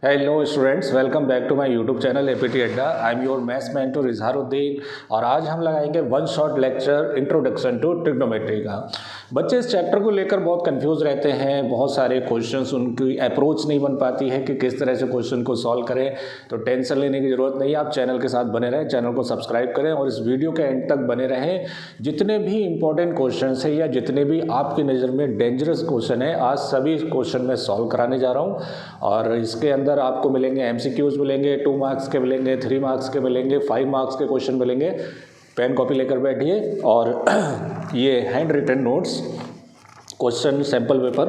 Hello students, welcome back to my YouTube channel APT Adda. I am your maths mentor Izharuddin और आज हम लगाएंगे one shot lecture introduction to trigonometry का। बच्चे इस चैप्टर को लेकर बहुत कंफ्यूज रहते हैं, बहुत सारे क्वेश्चंस, उनकी अप्रोच नहीं बन पाती है कि किस तरह से क्वेश्चन को सॉल्व करें। तो टेंशन लेने की ज़रूरत नहीं है, आप चैनल के साथ बने रहें, चैनल को सब्सक्राइब करें और इस वीडियो के एंड तक बने रहें। जितने भी इंपॉर्टेंट क्वेश्चन है या जितने भी आपकी नज़र में डेंजरस क्वेश्चन है, आज सभी क्वेश्चन मैं सॉल्व कराने जा रहा हूँ। और इसके अंदर आपको मिलेंगे एमसीक्यूज मिलेंगे, 2 मार्क्स के मिलेंगे, 3 मार्क्स के मिलेंगे, 5 मार्क्स के क्वेश्चन मिलेंगे। पेन कॉपी लेकर बैठिए और ये hand written notes question sample paper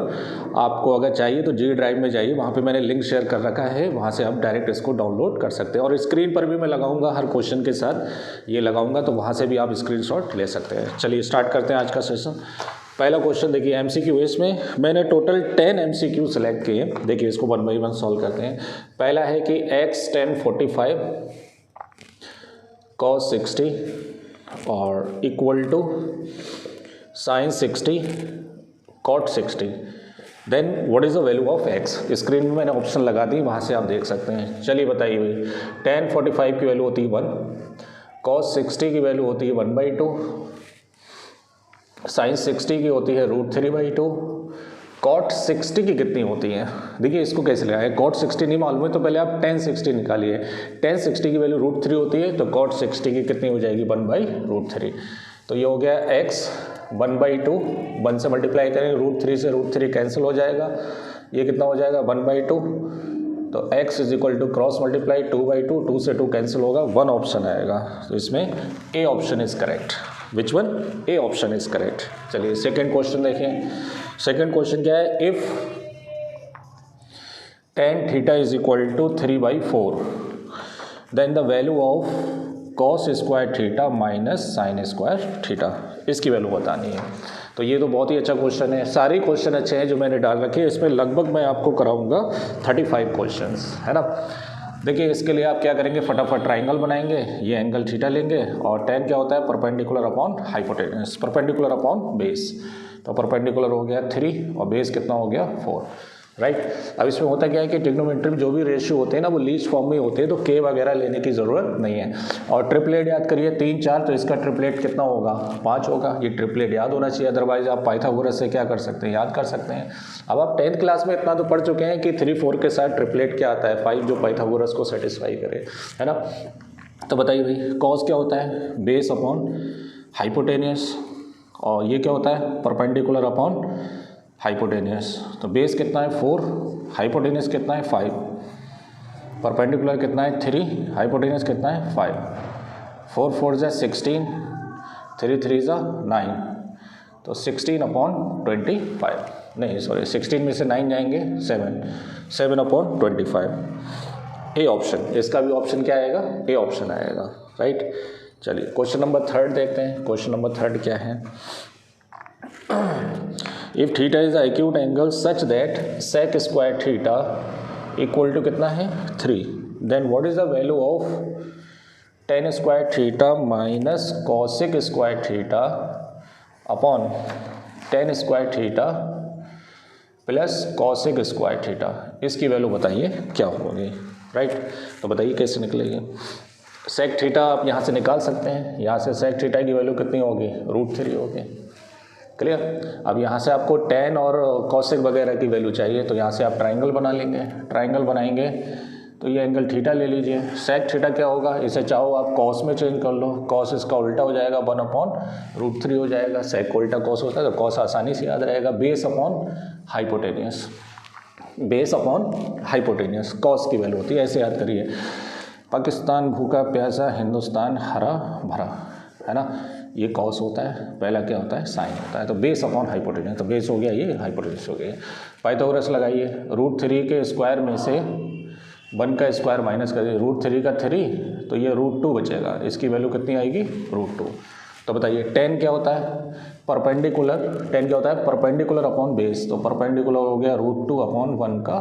आपको अगर चाहिए तो जी ड्राइव में जाइए, वहाँ पे मैंने लिंक शेयर कर रखा है, वहाँ से आप डायरेक्ट इसको डाउनलोड कर सकते हैं। और स्क्रीन पर भी मैं लगाऊंगा, हर क्वेश्चन के साथ ये लगाऊंगा, तो वहाँ से भी आप स्क्रीनशॉट ले सकते हैं। चलिए स्टार्ट करते हैं आज का सेशन। पहला क्वेश्चन देखिए एमसीक्यू, इसमें मैंने टोटल 10 एमसीक्यू सेलेक्ट किए। देखिए इसको 1 बाई 1 सॉल्व करते हैं। पहला है कि x tan 45 cos 60 और equal to sin 60 cot 60, then what is the value of x। Screen में मैंने ऑप्शन लगा दी, वहाँ से आप देख सकते हैं। चलिए बताइए भाई, tan 45 की वैल्यू होती है 1, cos 60 की वैल्यू होती है 1/2, sin 60 की होती है √3/2, cot 60 की कितनी होती है। देखिए इसको कैसे लगाएं, cot 60 नहीं मालूम है तो पहले आप tan 60 निकालिए। tan 60 की वैल्यू √3 होती है, तो cot 60 की कितनी हो जाएगी 1/√3। तो ये हो गया x 1/2, 1 से मल्टीप्लाई करेंगे, √3 से √3 कैंसिल हो जाएगा, ये कितना हो जाएगा 1/2। तो x is equal to cross multiply 2/2, 2 से 2 कैंसिल होगा, 1 ऑप्शन आएगा। तो इसमें A option is correct. Which one? A option is correct. चलिए सेकेंड क्वेश्चन देखें। सेकेंड क्वेश्चन क्या है, if tan theta is equal to 3/4 then the value of cos square theta minus sign square theta, इसकी value बतानी है। तो ये तो बहुत ही अच्छा क्वेश्चन है, सारे क्वेश्चन अच्छे हैं जो मैंने डाल रखे हैं। इसमें लगभग मैं आपको कराऊंगा 35 क्वेश्चंस, है ना। देखिए इसके लिए आप क्या करेंगे, फटाफट ट्राइंगल बनाएंगे, ये एंगल थीटा लेंगे और tan क्या होता है, perpendicular upon hypotenuse, perpendicular upon base. तो परपेंडिकुलर हो गया 3 और बेस कितना हो गया 4, राइट। अब इसमें होता क्या है कि ट्रिग्नोमेट्री में जो भी रेशियो होते हैं ना वो लीस्ट फॉर्म में होते हैं, तो के वगैरह लेने की ज़रूरत नहीं है। और ट्रिपलेट याद करिए 3 4, तो इसका ट्रिपलेट कितना होगा 5 होगा। ये ट्रिपलेट याद होना चाहिए, अदरवाइज आप पाइथागोरस से क्या कर सकते हैं, याद कर सकते हैं। अब आप 10th क्लास में इतना तो पढ़ चुके हैं कि 3 4 के साथ ट्रिपलेट क्या आता है 5, जो पाइथागोरस को सेटिस्फाई करे, है ना। तो बताइए भाई, कॉस क्या होता है, बेस अपॉन हाइपोटेनियस, और ये क्या होता है, परपेंडिकुलर अपॉन हाइपोटेनियस। तो बेस कितना है 4, हाइपोटेनियस कितना है 5, परपेंडिकुलर कितना है 3, हाइपोटेनियस कितना है 5, 4 4 जा 16, 3 3 जा 9, तो 16 अपॉन 25, नहीं सॉरी 16 में से 9 जाएंगे 7, 7 अपॉन 25। ए ऑप्शन, इसका भी ऑप्शन क्या आएगा, ए ऑप्शन आएगा, राइट। चलिए क्वेश्चन नंबर 3 देखते हैं। क्वेश्चन नंबर 3 क्या है, if theta is acute angle such that sec square theta equal to कितना है 3, then what is the value of tan square theta minus cosec square theta upon tan square theta plus cosec square theta, इसकी value बताइए क्या होगी, right. तो बताइए कैसे निकलेगी। सेक थीटा आप यहाँ से निकाल सकते हैं, यहाँ से सेक थीटा की वैल्यू कितनी होगी √3 होगी, क्लियर। अब यहाँ से आपको tan और कॉसिक वगैरह की वैल्यू चाहिए, तो यहाँ से आप ट्राइंगल बना लेंगे। ट्राइंगल बनाएंगे तो ये एंगल थीटा ले लीजिए। सेक थीटा क्या होगा, इसे चाहो आप कॉस में चेंज कर लो, कॉस इसका उल्टा हो जाएगा 1 अपॉन √3 हो जाएगा। सेक को उल्टा कॉस होता है तो कॉस आसानी से याद रहेगा। Base upon hypotenuse, base upon hypotenuse, cos की वैल्यू होती है, ऐसे याद करिए। पाकिस्तान भूखा प्यासा, हिंदुस्तान हरा भरा, है ना। ये कॉस होता है, पहला क्या होता है साइन होता है। तो बेस अपॉन हाइपोटेनस, तो बेस हो गया ये, हाइपोटेनस हो गया। पाइथागोरस लगाइए, √3 के स्क्वायर में से 1 का स्क्वायर माइनस करिए, √3 का 3, तो ये √2 बचेगा, इसकी वैल्यू कितनी आएगी √2। तो बताइए tan क्या होता है, परपेंडिकुलर, tan क्या होता है परपेंडिकुलर अपॉन बेस, तो परपेंडिकुलर हो गया √2 अपॉन 1 का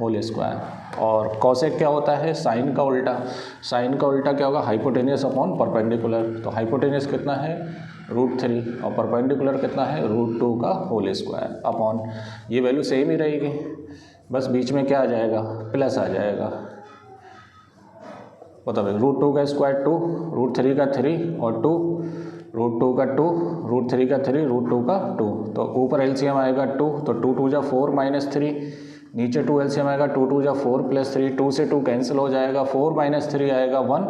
होल स्क्वायर। और कॉसेक क्या होता है साइन का उल्टा, साइन का उल्टा क्या होगा हाइपोटेनियस अपॉन परपेंडिकुलर, तो हाइपोटेनियस कितना है √3 और परपेंडिकुलर कितना है √2 का होल स्क्वायर अपॉन, ये वैल्यू सेम ही रहेगी, बस बीच में क्या आ जाएगा, प्लस आ जाएगा। बताओ भाई, √2 का स्क्वायर 2, √3 का 3 और 2, √2 का 2, √3 का 3, √2 का 2। तो ऊपर एलसीएम आएगा 2, तो 2 2 जा 4 -3, नीचे 2 एलसीएम आएगा 2 2 जा 4 + 3, 2 से 2 कैंसिल हो जाएगा, 4 - 3 आएगा 1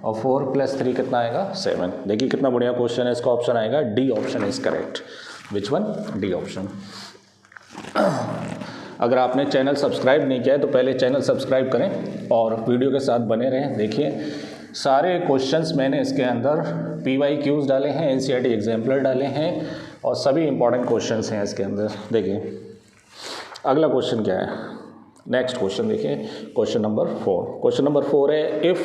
और 4 + 3 कितना आएगा 7। देखिए कितना बढ़िया क्वेश्चन है, इसका ऑप्शन आएगा D option is correct. Which one? D option. अगर आपने चैनल सब्सक्राइब नहीं किया है तो पहले चैनल सब्सक्राइब करें और वीडियो के साथ बने रहें। देखिए सारे क्वेश्चंस मैंने इसके अंदर PYQs डाले हैं, NCERT एग्जाम्पलर डाले हैं और सभी इंपॉर्टेंट क्वेश्चंस हैं इसके अंदर। देखिए अगला क्वेश्चन क्या है, नेक्स्ट क्वेश्चन देखिए, क्वेश्चन नंबर 4। क्वेश्चन नंबर 4 है, if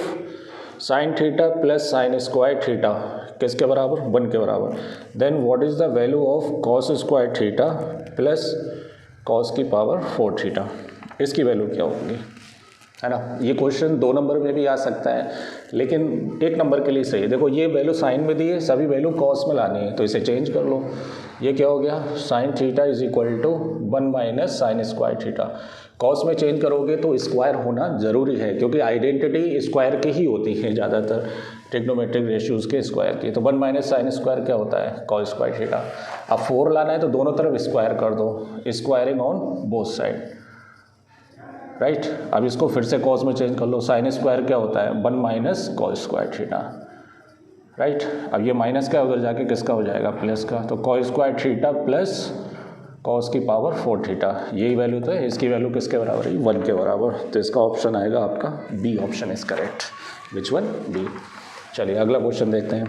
sin theta plus sin square theta किसके बराबर? 1 के बराबर, then what is the value of cos square theta plus cos की पावर 4 थीटा, इसकी वैल्यू क्या होगी, है ना। ये क्वेश्चन 2 नंबर में भी आ सकता है लेकिन 1 नंबर के लिए सही है। देखो ये वैल्यू साइन में दी है, सभी वैल्यू कॉस में लानी है, तो इसे चेंज कर लो। ये क्या हो गया, sin theta is equal to 1 - sin square theta. Cos में चेंज करोगे तो स्क्वायर होना ज़रूरी है क्योंकि आइडेंटिटी स्क्वायर की ही होती है ज़्यादातर, ट्रिग्नोमेट्रिक रेशियोज़ के स्क्वायर की। तो 1 - sin स्क्वायर क्या होता है, cos स्क्वायर थीटा। अब 4 लाना है तो दोनों तरफ स्क्वायर कर दो, squaring on both side, right. अब इसको फिर से cos में चेंज कर लो, sin स्क्वायर क्या होता है, 1 - cos स्क्वायर थीटा, राइट। अब ये माइनस का उधर जाके किसका हो जाएगा, प्लस का। तो cos square theta plus cos की पावर 4 थीटा, यही वैल्यू तो है, इसकी वैल्यू किसके बराबर है, 1 के बराबर। तो इसका ऑप्शन आएगा आपका B option is correct. Which one? B. चलिए अगला क्वेश्चन देखते हैं।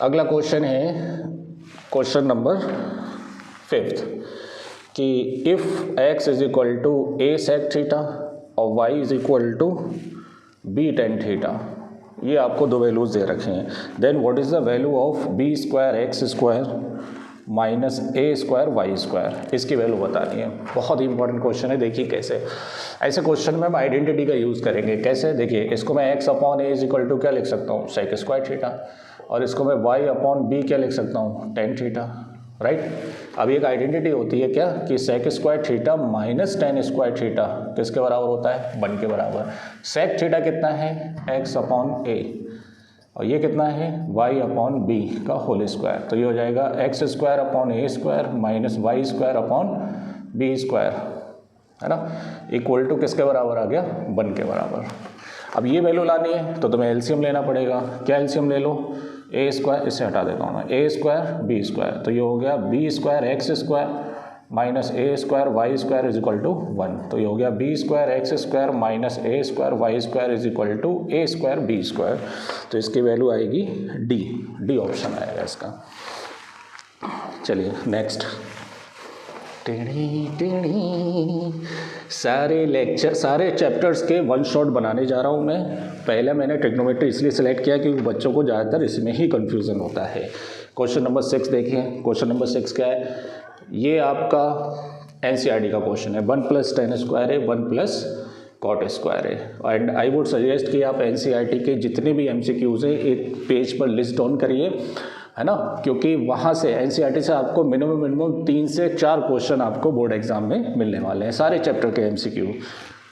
अगला क्वेश्चन है क्वेश्चन नंबर 5 कि if x is equal to a sec theta और y is equal to b tan theta, ये आपको 2 वैल्यूज़ दे रखे हैं, then what is the value of b square x square minus a square y square, इसकी value बतानी है। बहुत ही इंपॉर्टेंट क्वेश्चन है। देखिए कैसे, ऐसे क्वेश्चन में हम आइडेंटिटी का यूज़ करेंगे। कैसे? देखिए इसको मैं x upon a is equal to क्या लिख सकता हूँ, सेक स्क्वायर थीटा, और इसको मैं y अपॉन b क्या लिख सकता हूँ, tan थीटा, राइट। अब एक आइडेंटिटी होती है क्या कि sec square theta minus tan square theta किसके बराबर होता है, 1 के बराबर। सेक थीटा कितना है, x अपॉन a, और ये कितना है, y अपॉन b का होल स्क्वायर। तो ये हो जाएगा x square upon a square minus y square upon b square, है ना, इक्वल टू किसके बराबर आ गया, 1 के बराबर। अब ये वैल्यू लानी है तो तुम्हें एलसीएम लेना पड़ेगा। क्या एलसीएम ले लो, a स्क्वायर, इससे हटा देता हूँ मैं, a स्क्वायर b स्क्वायर, तो ये हो गया b square x square minus a square y square is equal to 1, तो ये हो गया b square x square minus a square y square is equal to a square b square. तो इसकी वैल्यू आएगी डी ऑप्शन आएगा इसका। चलिए नेक्स्ट। सारे लेक्चर, सारे चैप्टर्स के 1 शॉट बनाने जा रहा हूँ मैं। पहले मैंने ट्रिग्नोमेट्री इसलिए सिलेक्ट किया क्योंकि बच्चों को ज़्यादातर इसमें ही कन्फ्यूज़न होता है। क्वेश्चन नंबर 6 देखिए। क्वेश्चन नंबर 6 क्या है, ये आपका NCERT का क्वेश्चन है। 1 + tan स्क्वायर है, 1 + cot स्क्वायर है। एंड आई वुड सजेस्ट कि आप NCERT के जितने भी MCQs हैं एक पेज पर लिस्ट डाउन करिए, है ना, क्योंकि वहाँ से NCERT से आपको मिनिमम 3 से 4 क्वेश्चन आपको बोर्ड एग्जाम में मिलने वाले हैं, सारे चैप्टर के MCQ।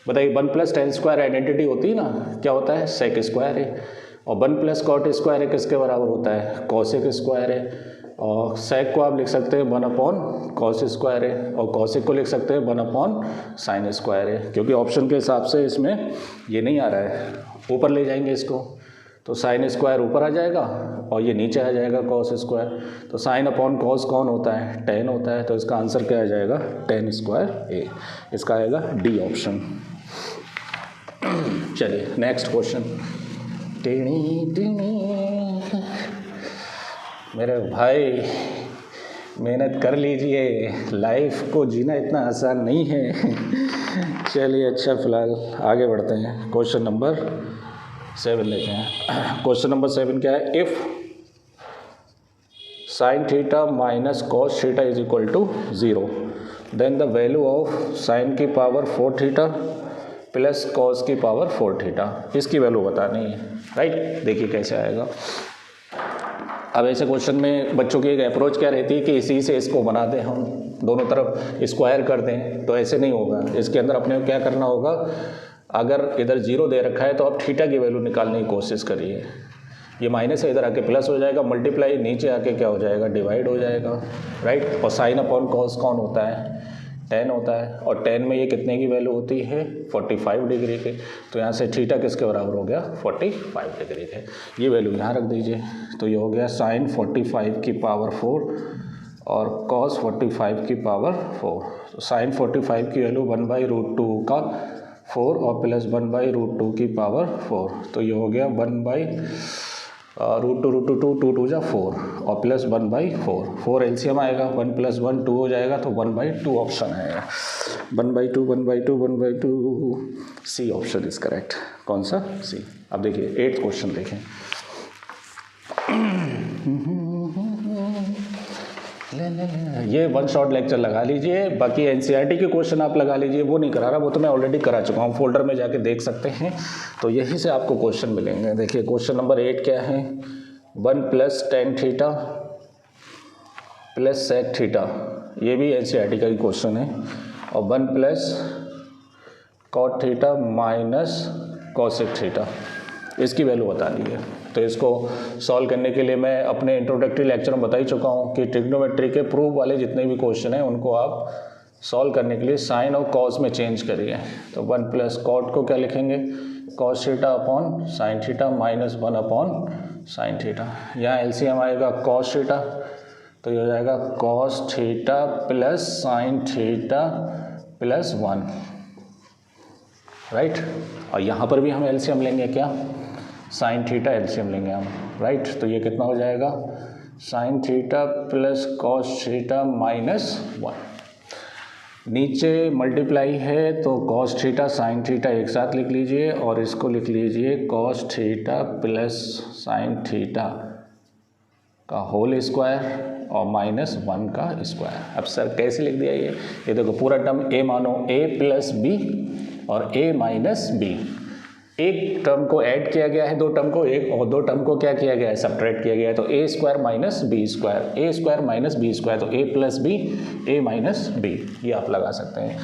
बताइए 1 + tan स्क्वायर आइडेंटिटी होती है ना, क्या होता है, सेक स्क्वायर है, और 1 + cot स्क्वायर है किसके बराबर होता है, कोसेक स्क्वायर है। और सेक को आप लिख सकते हैं 1 अपॉन कॉस स्क्वायर है, और कॉसेक को लिख सकते हैं 1 अपॉन साइन स्क्वायर है। क्योंकि ऑप्शन के हिसाब से इसमें ये नहीं आ रहा है, ऊपर ले जाएंगे इसको, तो साइन स्क्वायर ऊपर आ जाएगा और ये नीचे आ जाएगा कॉस स्क्वायर। तो साइन अपॉन कॉस कौन होता है, tan होता है। तो इसका आंसर क्या आ जाएगा, tan स्क्वायर a, इसका आएगा डी ऑप्शन। चलिए नेक्स्ट क्वेश्चन। मेरे भाई मेहनत कर लीजिए, लाइफ को जीना इतना आसान नहीं है। चलिए अच्छा, फिलहाल आगे बढ़ते हैं। क्वेश्चन नंबर 7 लेते हैं। क्वेश्चन नंबर 7 क्या है, if sin theta minus cos theta is equal to 0, then the value of sin की पावर 4 थीटा प्लस कॉस की पावर 4 थीटा, इसकी वैल्यू बतानी है, राइट। देखिए कैसे आएगा। अब ऐसे क्वेश्चन में बच्चों की एक अप्रोच क्या रहती है कि इसी से इसको बना दें, हम दोनों तरफ स्क्वायर कर दें, तो ऐसे नहीं होगा। इसके अंदर अपने को क्या करना होगा, अगर इधर 0 दे रखा है तो आप थीटा की वैल्यू निकालने की कोशिश करिए। ये माइनस है, इधर आके प्लस हो जाएगा, मल्टीप्लाई नीचे आके क्या हो जाएगा, डिवाइड हो जाएगा, राइट। और साइन अपॉन कॉस कौन होता है, tan होता है, और tan में ये कितने की वैल्यू होती है, 45 डिग्री के। तो यहाँ से थीटा किसके बराबर हो गया, 45 डिग्री के। ये वैल्यू यहाँ रख दीजिए, तो ये हो गया साइन 45 की पावर 4 और कॉस 45 की पावर 4। तो साइन 45 की वैल्यू 1/√2 का 4 और प्लस 1/√2 की पावर 4। तो ये हो गया 1/√2 2 2 जा 4 और प्लस 1/4। 4 एलसीएम आएगा, 1 + 1 2 हो जाएगा, तो 1/2 ऑप्शन आएगा। 1/2 1/2 1/2 सी ऑप्शन इज करेक्ट। कौन सा, सी। अब देखिए 8th क्वेश्चन देखें। ये वन शॉट लेक्चर लगा लीजिए, बाकी एनसीईआरटी के क्वेश्चन आप लगा लीजिए, वो नहीं करा रहा, वो तो मैं ऑलरेडी करा चुका हूँ, फोल्डर में जाके देख सकते हैं, तो यहीं से आपको क्वेश्चन मिलेंगे। देखिए क्वेश्चन नंबर 8 क्या है, 1 + tan थीटा + sec थीटा, ये भी एनसीईआरटी का ही क्वेश्चन है, और 1 + cot थीटा - cosec थीटा, इसकी वैल्यू बतानी है। तो इसको सॉल्व करने के लिए मैं अपने इंट्रोडक्टरी लेक्चर में बता ही चुका हूँ कि ट्रिग्नोमेट्री के प्रूफ वाले जितने भी क्वेश्चन हैं उनको आप सॉल्व करने के लिए साइन और कॉस में चेंज करिए। तो 1 + cot को क्या लिखेंगे, cos theta upon sign theta minus 1 upon sine theta. यहाँ एलसीएम आएगा cos थीटा, तो ये हो जाएगा cos theta plus sine theta plus 1, right. और यहाँ पर भी हम एलसीएम लेंगे, क्या, साइन थीटा एलसीएम लेंगे हम, राइट। तो ये कितना हो जाएगा, sin theta plus cos theta minus 1। नीचे मल्टीप्लाई है तो कॉस थीटा साइन थीटा एक साथ लिख लीजिए, और इसको लिख लीजिए cos theta plus sine theta का होल स्क्वायर और -1 का स्क्वायर। अब सर कैसे लिख दिया ये देखो पूरा टर्म a मानो a + b और a - b। एक टर्म को ऐड किया गया है, दो टर्म को, एक और दो टर्म को क्या किया गया है, सब्ट्रैक्ट किया गया है। तो a² - b², a² - b², तो a + b a - b, ये आप लगा सकते हैं।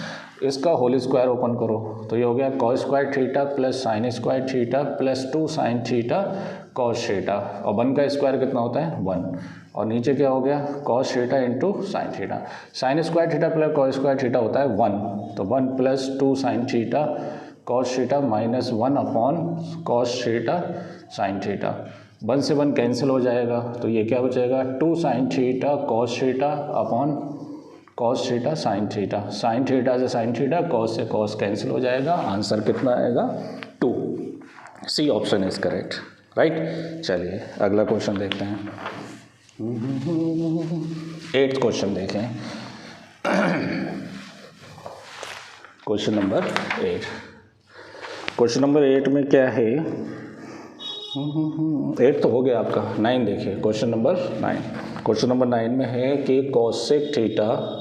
इसका होल स्क्वायर ओपन करो, तो ये हो गया cos² theta plus sin² theta plus 2 sin theta cos theta, और 1 का स्क्वायर कितना होता है, 1, और नीचे क्या हो गया cos theta into sin theta. sin² theta plus cos² theta होता है 1, तो 1 + 2 sin theta cos theta minus 1 upon cos theta sin theta. 1 से 1 कैंसिल हो जाएगा, तो ये क्या बचेगा 2 sin theta cos theta upon cos theta sin theta. sin theta से sin थीटा, cos से cos कैंसिल हो जाएगा, आंसर कितना आएगा 2। C option is correct, right. चलिए अगला क्वेश्चन देखते हैं। 8th क्वेश्चन देखें। Question number 8। क्वेश्चन नंबर 8 में क्या है, 8 तो हो गया आपका, 9 देखिए क्वेश्चन नंबर 9। क्वेश्चन नंबर 9 में है कि cosec theta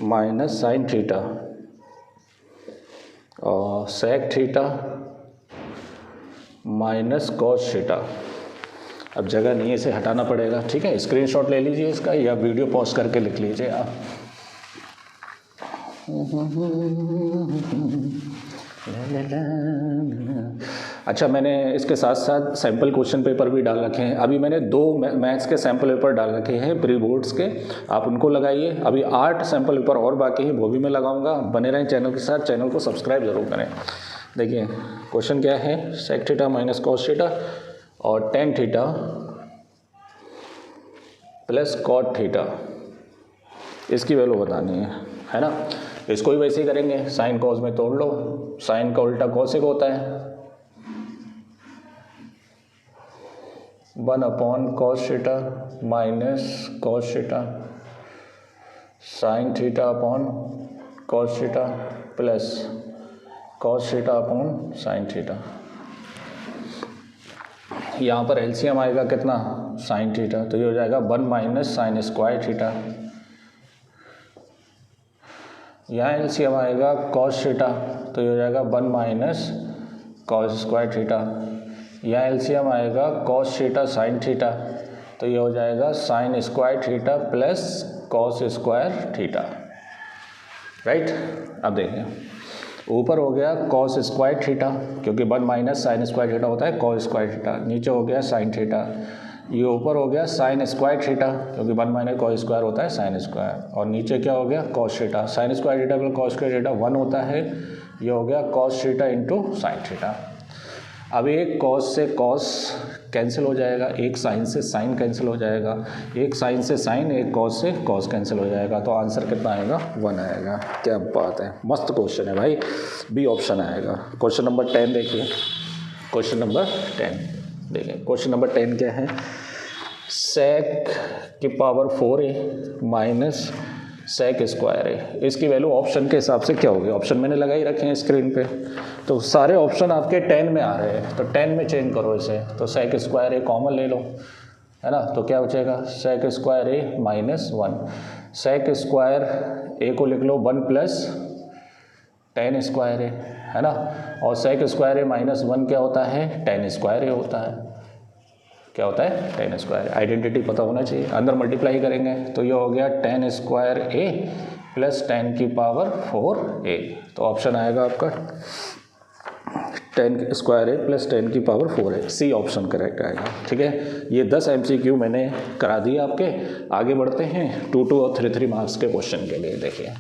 minus sign theta और sec theta minus cos theta. अब जगह नहीं है, इसे हटाना पड़ेगा, ठीक है। स्क्रीनशॉट ले लीजिए इसका, या वीडियो पॉज करके लिख लीजिए आप। अच्छा, मैंने इसके साथ साथ सैम्पल क्वेश्चन पेपर भी डाल रखे हैं। अभी मैंने 2 मैथ्स के सैम्पल पेपर डाल रखे हैं प्री बोर्ड्स के, आप उनको लगाइए। अभी 8 सैम्पल पेपर और बाकी है, वो भी मैं लगाऊंगा। बने रहें चैनल के साथ, चैनल को सब्सक्राइब जरूर करें। देखिए क्वेश्चन क्या है, sec theta minus cos theta और tan theta plus cot theta, इसकी वैल्यू बतानी है ना। इसको भी वैसे ही करेंगे, साइन कॉस में तोड़ लो, साइन का उल्टा कॉसेक होता है, 1 upon cos theta minus cos theta, sine theta upon cos theta plus cos theta upon sine theta. यहाँ पर एलसीएम आएगा कितना, साइन थीटा, तो ये हो जाएगा 1 माइनस साइन स्क्वायर थीटा। यहाँ एलसीएम आएगा cos थीटा, तो ये हो जाएगा 1 माइनस cos स्क्वायर थीटा। यहाँ एलसीएम आएगा cos थीटा साइन थीटा, तो ये हो जाएगा sin square theta plus cos square theta, right. अब देखिए ऊपर हो गया कॉस स्क्वायर थीटा, क्योंकि 1 माइनस साइन स्क्वायर थीटा होता है कॉस स्क्वायर थीटा, नीचे हो गया साइन थीटा, ये ऊपर हो गया साइन स्क्वायर थीटा, क्योंकि 1 माइनस कॉस स्क्वायर होता है साइन स्क्वायर, और नीचे क्या हो गया cos theta, sign square theta plus cos square theta 1 होता है, ये हो गया cos theta into sine theta. अब एक कॉस से कॉस कैंसिल हो जाएगा, एक साइन से साइन कैंसिल हो जाएगा, एक साइन से साइन, एक कॉस से कॉस कैंसिल हो जाएगा, तो आंसर कितना आएगा 1 आएगा। क्या बात है, मस्त क्वेश्चन है भाई, बी ऑप्शन आएगा। क्वेश्चन नंबर 10 देखिए, क्वेश्चन नंबर 10 देखिए, क्वेश्चन नंबर 10 क्या है, सेक की power 4a minus sec square है, इसकी वैल्यू ऑप्शन के हिसाब से क्या होगी, ऑप्शन मैंने लगा ही रखे हैं स्क्रीन पे, तो सारे ऑप्शन आपके 10 में आ रहे हैं, तो 10 में चेंज करो इसे, तो सेक स्क्वायर ए कॉमन ले लो, है ना, तो क्या बचेगा सेक स्क्वायर ए माइनस 1, सेक स्क्वायर ए को लिख लो 1 प्लस टेन स्क्वायर ए, है ना, और सेक स्क्वायर ए माइनस 1 क्या होता है, टेन स्क्वायर ए होता है, क्या होता है टेन स्क्वायर, आइडेंटिटी पता होना चाहिए, अंदर मल्टीप्लाई करेंगे तो ये हो गया टेन स्क्वायर ए प्लस 10 की पावर 4a, तो ऑप्शन आएगा आपका 10 स्क्वायर ए प्लस 10 की power 4a, C option correct आएगा। ठीक है, ये 10 MCQ मैंने करा दिए आपके। आगे बढ़ते हैं 2 और 3 मार्क्स के क्वेश्चन के लिए। देखिए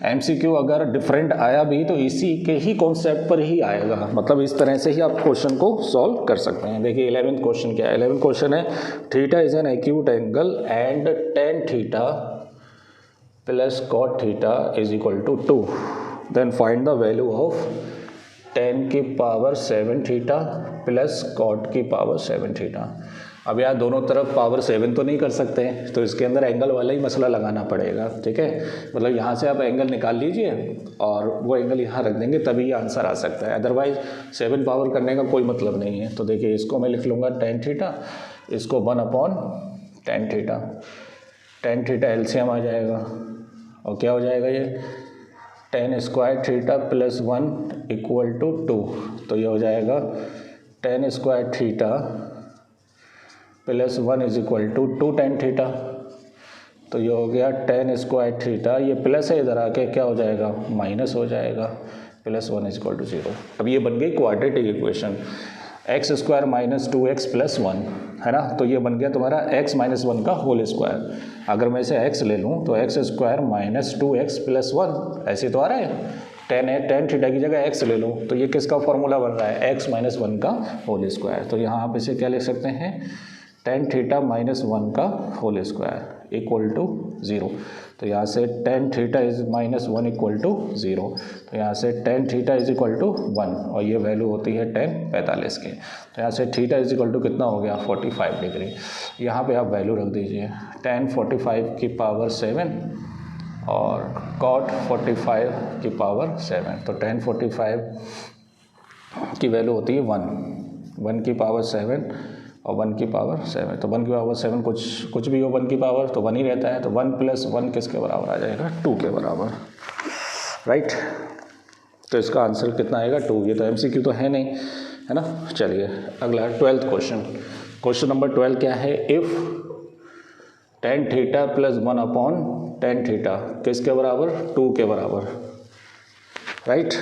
MCQ अगर डिफरेंट आया भी तो इसी के ही कॉन्सेप्ट पर ही आएगा, मतलब इस तरह से ही आप क्वेश्चन को सॉल्व कर सकते हैं। देखिए 11th क्वेश्चन क्या है, 11th क्वेश्चन है theta is an acute angle and tan theta plus cot theta is equal to 2, then find the value of 10 की पावर 7 थीटा प्लस कॉट की पावर 7 थीटा। अब यार दोनों तरफ पावर 7 तो नहीं कर सकते हैं, तो इसके अंदर एंगल वाला ही मसला लगाना पड़ेगा। ठीक है, मतलब यहाँ से आप एंगल निकाल लीजिए और वो एंगल यहाँ रख देंगे तभी ये आंसर आ सकता है, अदरवाइज 7 पावर करने का कोई मतलब नहीं है। तो देखिए इसको मैं लिख लूँगा टेन थीटा, इसको 1/10 थीटा, टेन थीटा एलसीएम आ जाएगा और क्या हो जाएगा ये 10 square theta plus 1 equal to 2, तो ये हो जाएगा 10 square theta plus 1 is equal to 2 tan theta, तो ये हो गया 10 स्क्वायर थीटा, ये प्लस है इधर आके क्या हो जाएगा माइनस हो जाएगा, प्लस 1 इज इक्वल टू 0। अब ये बन गई quadratic equation, x square minus 2x plus 1, है ना, तो ये बन गया तुम्हारा x माइनस 1 का होल स्क्वायर। अगर मैं इसे x ले लूँ तो x square minus 2x plus 1 ऐसे तो आ रहा है, 10 है, टेन थीटा की जगह x ले लो तो ये किसका फॉर्मूला बन रहा है x माइनस 1 का होल स्क्वायर। तो यहाँ आप इसे क्या लिख सकते हैं टेन थीटा माइनस 1 का होल स्क्वायर इक्वल टू 0, तो यहाँ से tan theta is minus 1 equal to 0, तो यहाँ से tan theta is equal to 1 और ये वैल्यू होती है 10/45 की, तो यहाँ से थीटा इज इक्वल टू कितना हो गया 45 डिग्री। यहाँ पे आप वैल्यू रख दीजिए tan 45 की पावर 7 और cot 45 की पावर 7, तो tan 45 की वैल्यू होती है 1 की पावर 7 और 1 की पावर 7, तो 1 की पावर 7 कुछ भी हो 1 की पावर तो 1 ही रहता है, तो 1 प्लस 1 किसके बराबर आ जाएगा 2 के बराबर, राइट। तो इसका आंसर कितना आएगा 2, ये तो MCQ तो है नहीं, है ना। चलिए अगला 12th क्वेश्चन, क्वेश्चन नंबर 12 क्या है, if tan theta plus 1/10 theta किसके बराबर 2 के बराबर, right,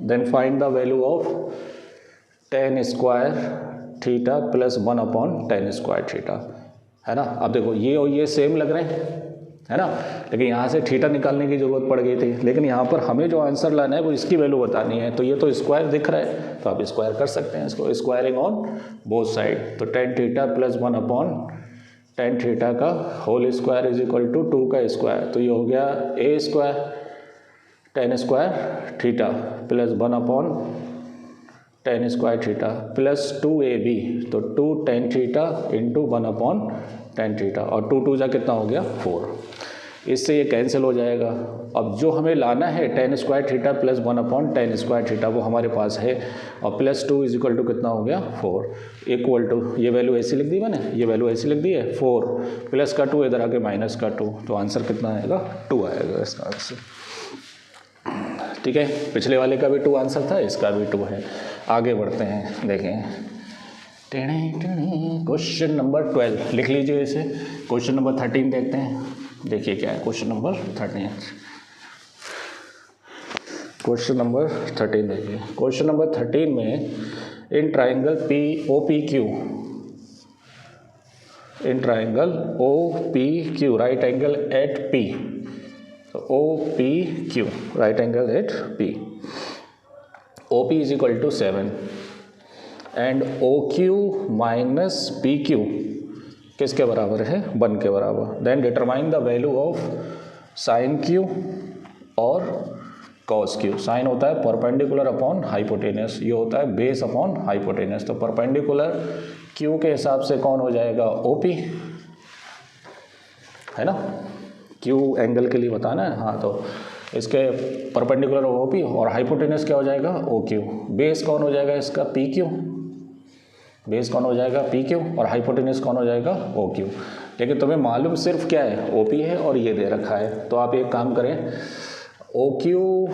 then find the value of 10 square theta plus 1/10 square theta, है ना। अब देखो ये और ये सेम लग रहे हैं, है ना, लेकिन यहाँ से थीटा निकालने की ज़रूरत पड़ गई थी, लेकिन यहाँ पर हमें जो आंसर लाना है वो इसकी वैल्यू बतानी है, तो ये तो स्क्वायर दिख रहा है तो आप स्क्वायर कर सकते हैं इसको, स्क्वायरिंग ऑन बोथ साइड, तो टेन थीटा प्लस 1/10 थीटा का whole square is equal to 2 का स्क्वायर, तो ये हो गया a square 10 square theta plus 1/10 square theta plus 2ab, तो 2 टेन थीटा इंटू 1/10 थीटा, और 2 जा कितना हो गया 4, इससे ये कैंसिल हो जाएगा। अब जो हमें लाना है 10 square theta plus 1/10 square theta वो हमारे पास है, और प्लस 2 इज इक्वल टू कितना हो गया 4 इक्वल टू, ये वैल्यू ऐसी लिख दी मैंने, ये वैल्यू ऐसी लिख दी है 4 प्लस का 2 इधर आके माइनस का 2, तो आंसर कितना आएगा 2 आएगा इसका आंसर। ठीक है, पिछले वाले का भी 2 आंसर था, इसका भी 2 है। आगे बढ़ते हैं, देखें क्वेश्चन नंबर 12 लिख लीजिए इसे। क्वेश्चन नंबर 13 देखते हैं, देखिए क्या है क्वेश्चन नंबर 13। क्वेश्चन नंबर 13 देखिए। क्वेश्चन नंबर 13 में in triangle P O P Q, in triangle O P Q right angle at P, तो O P Q right angle at P, O P is equal to 7 and O Q minus P Q किसके बराबर है, 1 के बराबर। Then determine the value of sine Q और cos Q. Sine होता है perpendicular upon hypotenuse, ये होता है बेस अपॉन हाइपोटेनस। तो परपेंडिकुलर क्यू के हिसाब से कौन हो जाएगा, ओ पी, है ना, क्यू एंगल के लिए बताना है, हाँ, तो इसके परपेंडिकुलर ओ पी और हाइपोटेनस क्या हो जाएगा, ओ क्यू। बेस कौन हो जाएगा इसका, पी क्यू, बेस कौन हो जाएगा, पी क्यू, और हाइपोटेनस कौन हो जाएगा, ओ क्यू। लेकिन तुम्हें मालूम सिर्फ क्या है, ओ पी है और ये दे रखा है। तो आप एक काम करें, ओ क्यू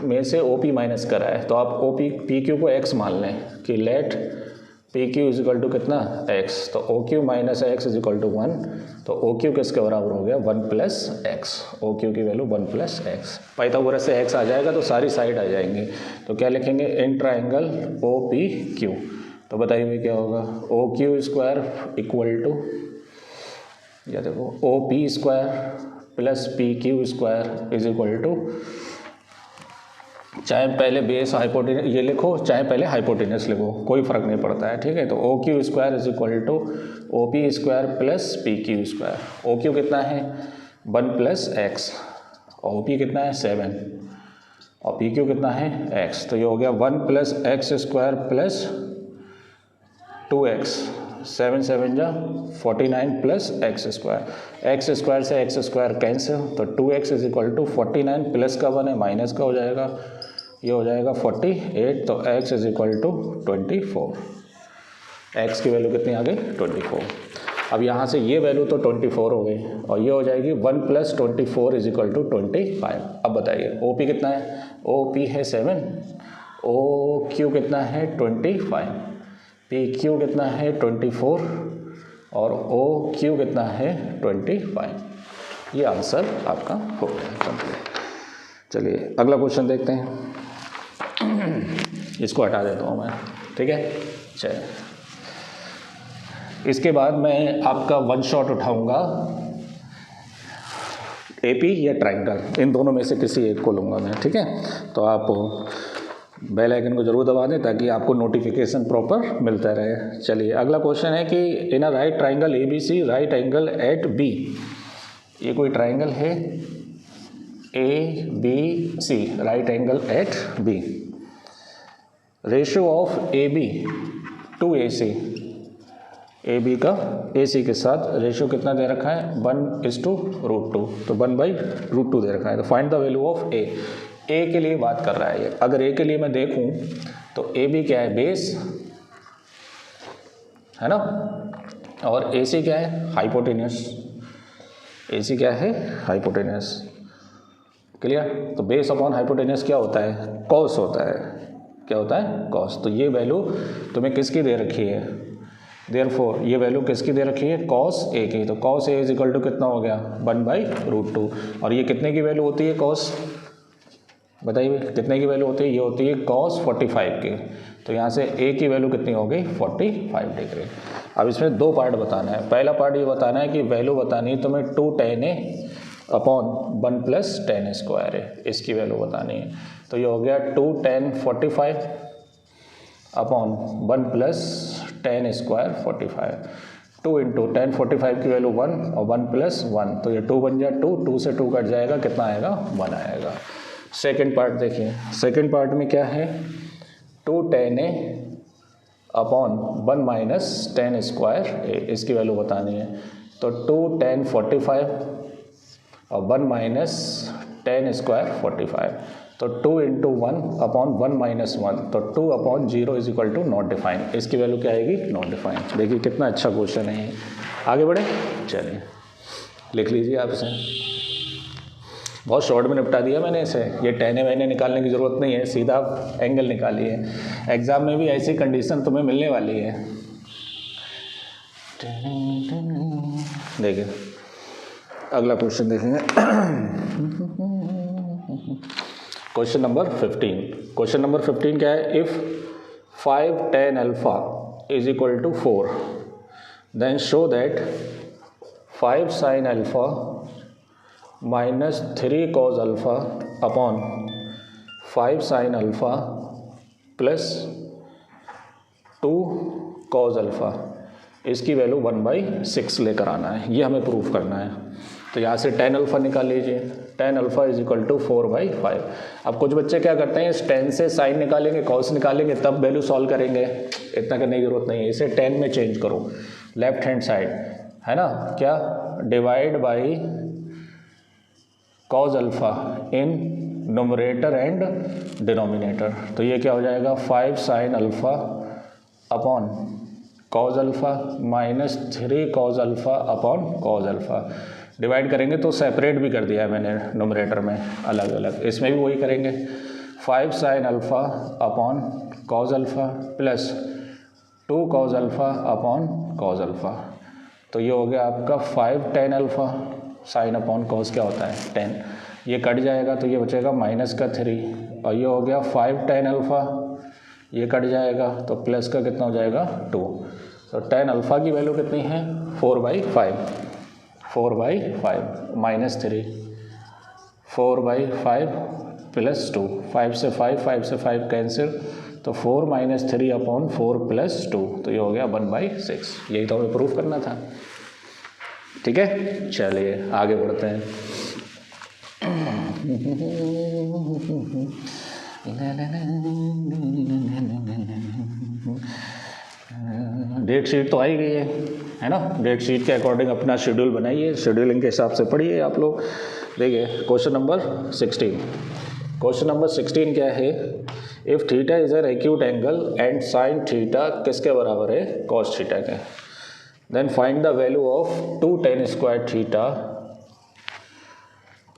में से ओ पी माइनस करा है, तो आप ओ पी पी क्यू को एक्स मान लें कि let P Q is equal to कितना, एक्स। तो O Q minus x is equal to 1, तो ओ क्यू किसके बराबर हो गया, 1 प्लस एक्स। ओ क्यू की वैल्यू 1 प्लस एक्स। पाइथागोरस से एक्स आ जाएगा तो सारी साइड आ जाएंगी। तो क्या लिखेंगे, in triangle O P Q, तो बताइए क्या होगा, ओ क्यू स्क्वायर इक्वल टू, या देखो O P square plus P Q square is equal to, चाहे पहले बेस हाइपोटेनस ये लिखो, चाहे पहले हाइपोटेनस लिखो, कोई फर्क नहीं पड़ता है, ठीक है। तो O Q square is equal to O P square plus P Q square. O Q कितना है, 1 प्लस एक्स, ओ पी कितना है 7, और पी क्यू कितना है एक्स। तो ये हो गया 1 plus x square plus 2x, 7 7 जा 49 plus x square. X square से एक्स स्क्वायर कैंसिल, तो 2x is equal to 49 plus का 1 है माइनस का हो जाएगा, ये हो जाएगा 48। तो x is equal to 24, x की वैल्यू कितनी आ गई, 24। अब यहाँ से ये वैल्यू तो 24 हो गई और ये हो जाएगी 1 प्लस 24 इज इक्वल टू 25। अब बताइए ओ पी कितना है, ओ पी है 7, ओ क्यू कितना है 25, पी क्यू कितना है 24 और ओ क्यू कितना है 25। ये आंसर आपका हो गया कंप्लीट। चलिए अगला क्वेश्चन देखते हैं, इसको हटा देता हूँ मैं, ठीक है। चलिए इसके बाद मैं आपका वन शॉट उठाऊंगा, एपी या ट्राइंगल, इन दोनों में से किसी एक को लूँगा मैं, ठीक है। तो आप बेल आइकन को जरूर दबा दें ताकि आपको नोटिफिकेशन प्रॉपर मिलता रहे। चलिए अगला क्वेश्चन है कि in a right triangle A B C right angle at B, ये कोई ट्राइंगल है A B C right angle at B, ratio of A B to A C, A B का ए सी के साथ रेशियो कितना दे रखा है, 1:√2, तो 1/√2 दे रखा है। तो फाइंड द वैल्यू ऑफ ए के लिए बात कर रहा है ये। अगर ए के लिए मैं देखूं तो ए बी क्या है, बेस है ना, और ए सी क्या है, हाइपोटेनस। ए सी क्या है, हाइपोटेनस, क्लियर। तो बेस अपॉन हाइपोटेनस क्या होता है, कॉस होता है, क्या होता है, कॉस। तो ये वैल्यू तुम्हें किसकी दे रखी है, देयरफॉर ये वैल्यू किसकी दे रखी है, कॉस ए की। तो cos A is equal to कितना हो गया, 1/√2। और ये कितने की वैल्यू होती है कॉस, बताइए कितने की वैल्यू होती है, ये होती है cos 45 की। तो यहाँ से a की वैल्यू कितनी हो गई, 45 डिग्री। अब इसमें दो पार्ट बताना है। पहला पार्ट ये बताना है कि वैल्यू बतानी है तुम्हें 2tan a upon 1 + tan a square है, इसकी वैल्यू बतानी है। तो ये हो गया 2tan 45 upon 1 + tan a square 45। 2 × tan 45 की वैल्यू 1 और 1 + 1, तो ये 2 बन जाए 2, 2 से 2 कट जाएगा, कितना आएगा, 1 आएगा। सेकेंड पार्ट देखिए, सेकेंड पार्ट में क्या है, 2tan a upon 1 - tan a square a, इसकी वैल्यू बतानी है। तो 2tan 45 और 1 - tan a स्क्वायर 45, तो 2 × 1 अपॉन 1 - 1, तो 2/0 is equal to not define. इसकी वैल्यू क्या आएगी, नॉट डिफाइन। देखिए कितना अच्छा क्वेश्चन है। आगे बढ़े, चलिए लिख लीजिए आप इसे। बहुत शॉर्ट में निपटा दिया मैंने इसे, ये टेने वैने निकालने की ज़रूरत नहीं है, सीधा एंगल निकालिए। एग्ज़ाम में भी ऐसी कंडीशन तुम्हें मिलने वाली है। देखिए अगला क्वेश्चन देखेंगे। Question number 15। क्वेश्चन नंबर 15 क्या है? If 5 tan alpha is equal to 4 then show that 5 sin alpha minus 3 cos alpha upon 5 sin alpha plus 2 cos alpha, इसकी वैल्यू 1/6 लेकर आना है, ये हमें प्रूफ करना है। तो यहाँ से tan अल्फ़ा निकाल लीजिए, tan alpha is equal to 4/5। अब कुछ बच्चे क्या करते हैं, इस tan से sin निकालेंगे, cos निकालेंगे, तब वैल्यू सॉल्व करेंगे। इतना करने की ज़रूरत नहीं है, इसे tan में चेंज करो, लेफ्ट हैंड साइड है ना, क्या divide by cos alpha in numerator and denominator. तो ये क्या हो जाएगा, 5 sin alpha upon cos alpha minus 3 cos alpha upon cos alpha. Divide करेंगे तो सेपरेट भी कर दिया है मैंने नोमरेटर में अलग अलग, इसमें भी वही करेंगे। 5 sin alpha upon cos alpha plus 2 cos alpha upon cos alpha. तो ये हो गया आपका 5 tan alpha, sine upon cos क्या होता है 10, ये कट जाएगा तो ये बचेगा माइनस का 3, और ये हो गया 5 tan अल्फ़ा, ये कट जाएगा तो प्लस का कितना हो जाएगा 2। तो tan अल्फ़ा की वैल्यू कितनी है 4/5, 4/5 माइनस 3, 4/5 प्लस 2, 5 से 5, 5 से 5 कैंसिल, तो 4 माइनस 3 अपॉन 4 प्लस 2, तो ये हो गया 1/6। यही तो हमें प्रूफ करना था। ठीक है, चलिए आगे बढ़ते हैं। डेट शीट तो आई गई है ना, डेट शीट के अकॉर्डिंग अपना शेड्यूल बनाइए, शेड्यूलिंग के हिसाब से पढ़िए आप लोग। देखिए क्वेश्चन नंबर 16। क्वेश्चन नंबर 16 क्या है, if theta is an acute angle and sine theta किसके बराबर है, कॉस थीटा के, then find the value of 2 tan square theta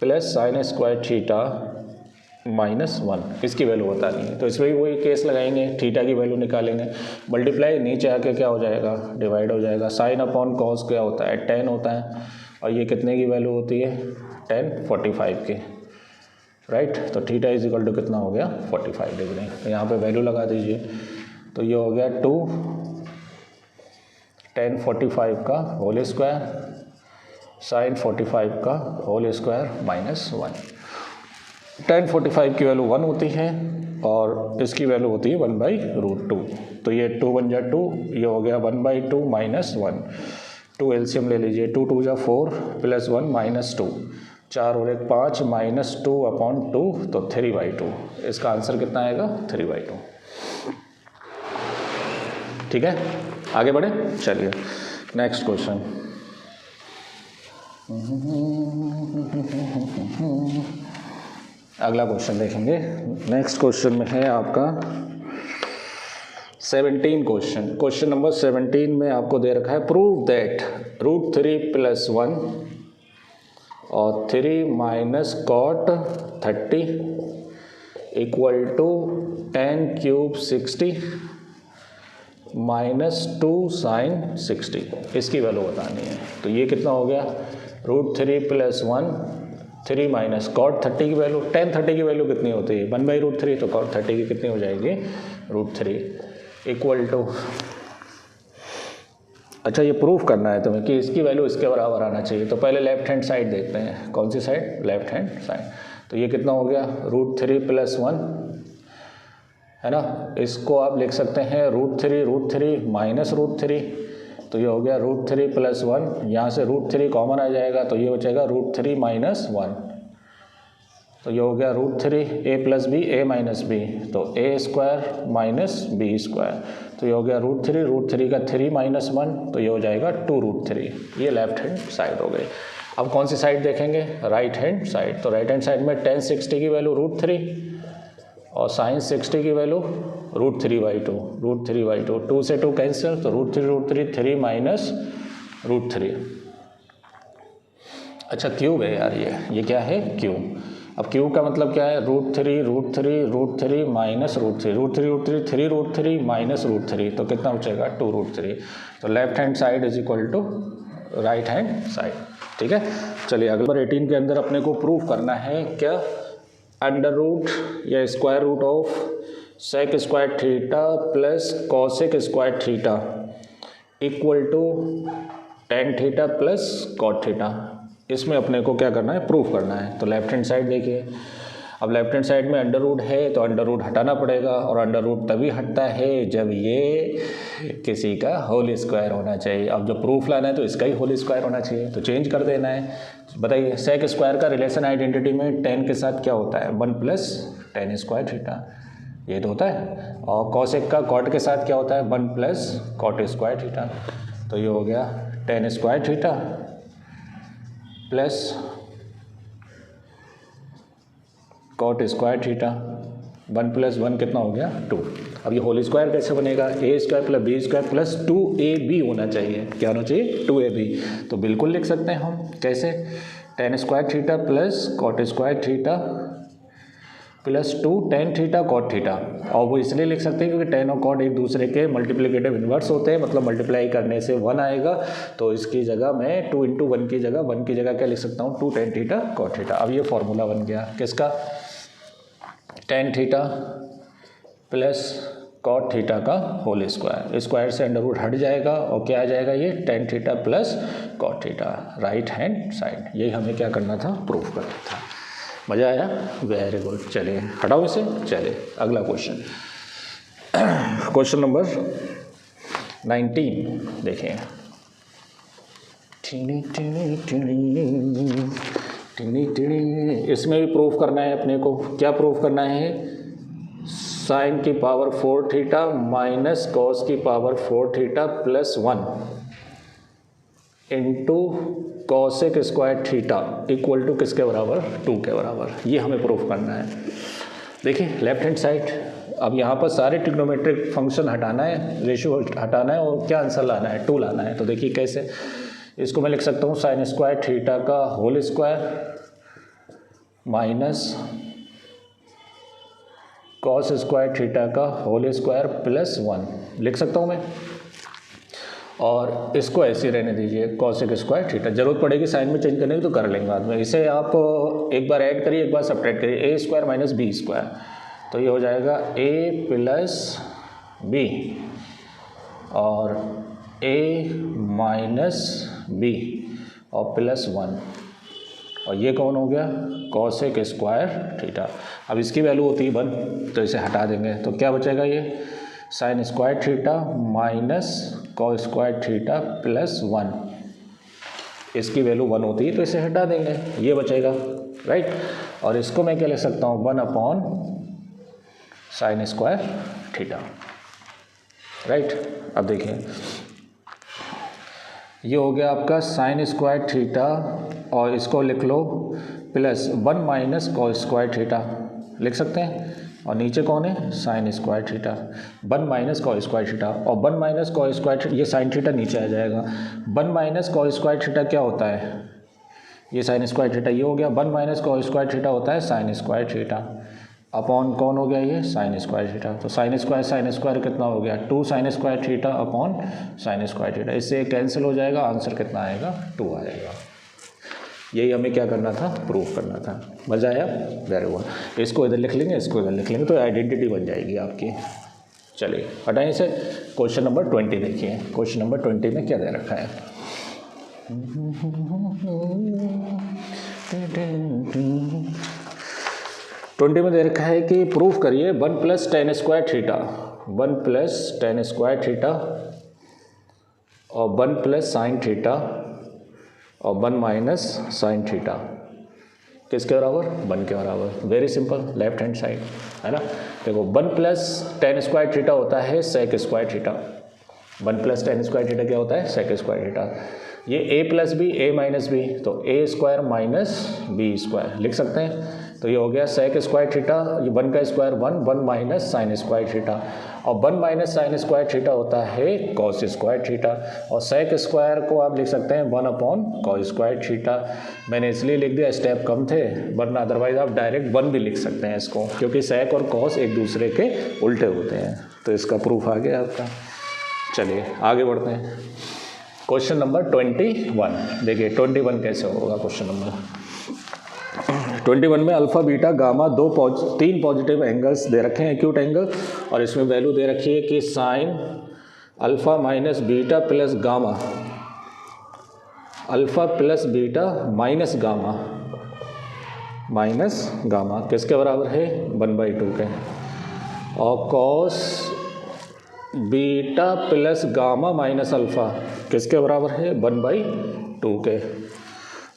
plus sign square theta minus 1, इसकी वैल्यू बतानी है। तो इसमें भी वही केस लगाएंगे, थीटा की वैल्यू निकालेंगे, मल्टीप्लाई नीचे आके क्या हो जाएगा, डिवाइड हो जाएगा। साइन अपॉन कॉस क्या होता है 10 होता है, और ये कितने की वैल्यू होती है 10 45 की, राइट। तो थीटा इज इक्वल टू कितना हो गया 45 डिग्री। तो यहाँ पे वैल्यू लगा दीजिए, तो ये हो गया 2 tan 45 का होल स्क्वायर साइन 45 का होल स्क्वायर माइनस 1। tan 45 की वैल्यू 1 होती है और इसकी वैल्यू होती है 1/√2। तो ये 2 बन जाए 2, ये हो गया 1/2 माइनस 1। 2 एलसीएम ले लीजिए, 2 2 जा 4 प्लस 1 माइनस 2, 4 और 1 5 माइनस 2 अपॉन 2, तो 3/2। इसका आंसर कितना आएगा 3/2। ठीक है, आगे बढ़े, चलिए नेक्स्ट क्वेश्चन। अगला क्वेश्चन देखेंगे। नेक्स्ट क्वेश्चन में है आपका 17 क्वेश्चन। क्वेश्चन नंबर 17 में आपको दे रखा है, प्रूव दैट √3 + 1 और 3 minus cot 30 equal to tan³ 60 minus 2 sin 60, इसकी वैल्यू बतानी है। तो ये कितना हो गया, √3 + 1, 3 माइनस कॉट 30 की वैल्यू, tan 30 की वैल्यू कितनी होती है 1/√3, तो कॉट 30 की कितनी हो जाएगी √3 इक्वल टू, अच्छा ये प्रूफ करना है तुम्हें कि इसकी वैल्यू इसके बराबर आना चाहिए। तो पहले लेफ्ट हैंड साइड देखते हैं, कौन सी साइड, लेफ्ट हैंड साइड। तो ये कितना हो गया √3 + 1 है ना, इसको आप लिख सकते हैं √3 माइनस √3, तो ये हो गया √3 + 1, यहाँ से √3 कॉमन आ जाएगा तो ये बचेगा √3 माइनस 1, तो ये हो गया √3 a + b a - b, तो a² माइनस b², तो ये हो गया √3 का 3 माइनस 1, तो ये हो जाएगा 2√3। ये लेफ्ट हैंड साइड हो गई। अब कौन सी साइड देखेंगे, राइट हैंड साइड। तो राइट हैंड साइड में tan 60 की वैल्यू √3 और sin 60 की वैल्यू √3/2, √3/2, 2 से 2 कैंसिल, तो √3 3 माइनस √3। अच्छा क्यूब है यार, ये क्या है क्यूब। अब क्यूब का मतलब क्या है, √3 माइनस √3 माइनस √3 तो कितना बचेगा 2√3। तो left hand side is equal to right hand side. ठीक है, चलिए अगले नंबर 18 के अंदर अपने को प्रूव करना है क्या, अंडर रूट या square root of sec square theta plus cosec square theta equal to tan theta plus cot theta. इसमें अपने को क्या करना है, प्रूफ करना है। तो लेफ्ट हैंड साइड देखिए, अब लेफ्ट हैंड साइड में अंडर रूट है तो अंडर रूट हटाना पड़ेगा, और अंडर रूट तभी हटता है जब ये किसी का होल स्क्वायर होना चाहिए। अब जो प्रूफ लाना है तो इसका ही होल स्क्वायर होना चाहिए, तो चेंज कर देना है। बताइए सेक स्क्वायर का रिलेशन आइडेंटिटी में टेन के साथ क्या होता है, 1 प्लस टेन स्क्वायर थीटा, ये तो होता है। और कॉसेक का कॉट के साथ क्या होता है, 1 प्लस कॉट स्क्वायर थीटा, तो ये हो गया tan square theta plus cot square theta, 1 plus 1 कितना हो गया 2। अब ये होल स्क्वायर कैसे बनेगा, a square plus b square plus 2ab होना चाहिए, क्या होना चाहिए 2ab। तो बिल्कुल लिख सकते हैं हम कैसे, tan square theta plus cot square theta plus 2 tan theta cot theta. और वो इसलिए लिख सकते हैं क्योंकि टेन और कॉट एक दूसरे के मल्टीप्लिकेटिव इन्वर्स होते हैं, मतलब मल्टीप्लाई करने से 1 आएगा। तो इसकी जगह मैं 2 इंटू 1 की जगह क्या लिख सकता हूँ, 2 टेन थीटा कॉट थीटा। अब ये फॉर्मूला बन गया किसका, tan theta plus cot theta का होल स्क्वायर, स्क्वायर से अंडर रूट हट जाएगा और क्या आ जाएगा ये tan theta plus cot theta right hand side. यही हमें क्या करना था, प्रूफ करना था। मज़ा आया, वेरी गुड। चलिए हटाओ इसे, चलिए अगला क्वेश्चन, क्वेश्चन नंबर 19 देखें। इसमें भी प्रूफ करना है अपने को, क्या प्रूफ करना है, साइन की पावर 4 थीटा माइनस कॉस की power 4 theta plus 1 into cosec square theta equal to किसके बराबर, 2 के बराबर। ये हमें प्रूफ करना है। देखिए लेफ्ट हैंड साइड, अब यहाँ पर सारे ट्रिग्नोमेट्रिक फंक्शन हटाना है, रेशियो हटाना है और क्या आंसर लाना है, 2 लाना है। तो देखिए कैसे, इसको मैं लिख सकता हूँ साइन स्क्वायर थीटा का whole square minus cos square theta का होल स्क्वायर प्लस 1 लिख सकता हूँ मैं। और इसको ऐसे रहने दीजिए कॉसेक स्क्वायर थीटा, जरूरत पड़ेगी साइन में चेंज करने की तो कर लेंगे बाद में। इसे आप एक बार ऐड करिए, एक बार सब्ट्रैक्ट करिए, ए स्क्वायर माइनस बी स्क्वायर, तो ये हो जाएगा ए प्लस बी और ए माइनस बी और प्लस 1, और ये कौन हो गया, कॉसेक स्क्वायर थीटा। अब इसकी वैल्यू होती है 1 तो इसे हटा देंगे, तो क्या बचेगा, ये sign square theta minus cos square theta plus 1, इसकी वैल्यू 1 होती है तो इसे हटा देंगे, ये बचेगा राइट। और इसको मैं क्या लिख सकता हूँ, 1 upon sine square theta right. अब देखिए ये हो गया आपका साइन स्क्वायर थीटा, और इसको लिख लो plus 1 minus cos square theta लिख सकते हैं, और नीचे कौन है, sine square theta, 1 minus cos square theta, और 1 माइनस कॉस स्क्वायर थीटा, ये साइन थीटा नीचे आ जाएगा। 1 माइनस कॉस स्क्वायर थीटा क्या होता है, ये साइन स्क्वायर थीटा, ये हो गया 1 माइनस कॉस स्क्वायर थीटा होता है साइन स्क्वायर थीटा, अपॉन कौन हो गया, ये साइन स्क्वायर थीटा। तो साइन स्क्वायर कितना हो गया, 2 sign square theta upon sign square theta, इससे कैंसिल हो जाएगा, आंसर कितना आएगा 2 आएगा। यही हमें क्या करना था, प्रूफ करना था। मज़ा आया, वेरी गुड। इसको इधर लिख लेंगे, इसको इधर लिख लेंगे, तो आइडेंटिटी बन जाएगी आपकी। चलिए हटाएं इसे, क्वेश्चन नंबर 20 देखिए। क्वेश्चन नंबर 20 में क्या दे रखा है, ट्वेंटी में दे रखा है कि प्रूफ करिए 1 plus tan square theta, 1 plus tan square theta और 1 प्लस साइन थीटा और 1 माइनस साइन थीटा किसके बराबर, 1 के बराबर। Very simple, left hand side है ना। देखो 1 प्लस टेन स्क्वायर थीटा होता है sec square theta, 1 plus tan square theta क्या होता है, सेक स्क्वायर थीटा। ये a plus b a minus b, तो a square minus b square लिख सकते हैं। तो ये हो गया सेक स्क्वायर थीटा, ये 1 का square 1, 1 minus sign square theta, और 1 माइनस साइन स्क्वायर थीटा होता है कॉस स्क्वायर थीटा, और सेक स्क्वायर को आप लिख सकते हैं 1 अपॉन कॉस स्क्वायर थीटा। मैंने इसलिए लिख दिया, स्टेप कम थे, वरना अदरवाइज आप डायरेक्ट 1 भी लिख सकते हैं इसको, क्योंकि सेक और कॉस एक दूसरे के उल्टे होते हैं। तो इसका प्रूफ आ गया आपका। चलिए आगे बढ़ते हैं। Question number 21। देखिए 21 कैसे होगा। क्वेश्चन नंबर 21 में alpha beta gamma 3 positive angles दे रखे हैं, एक्यूट एंगल, और इसमें वैल्यू दे रखी है कि sine alpha minus beta plus gamma, alpha plus beta minus gamma किसके बराबर है 1/2 के, और cos beta plus gamma minus alpha किसके बराबर है 1/2 के,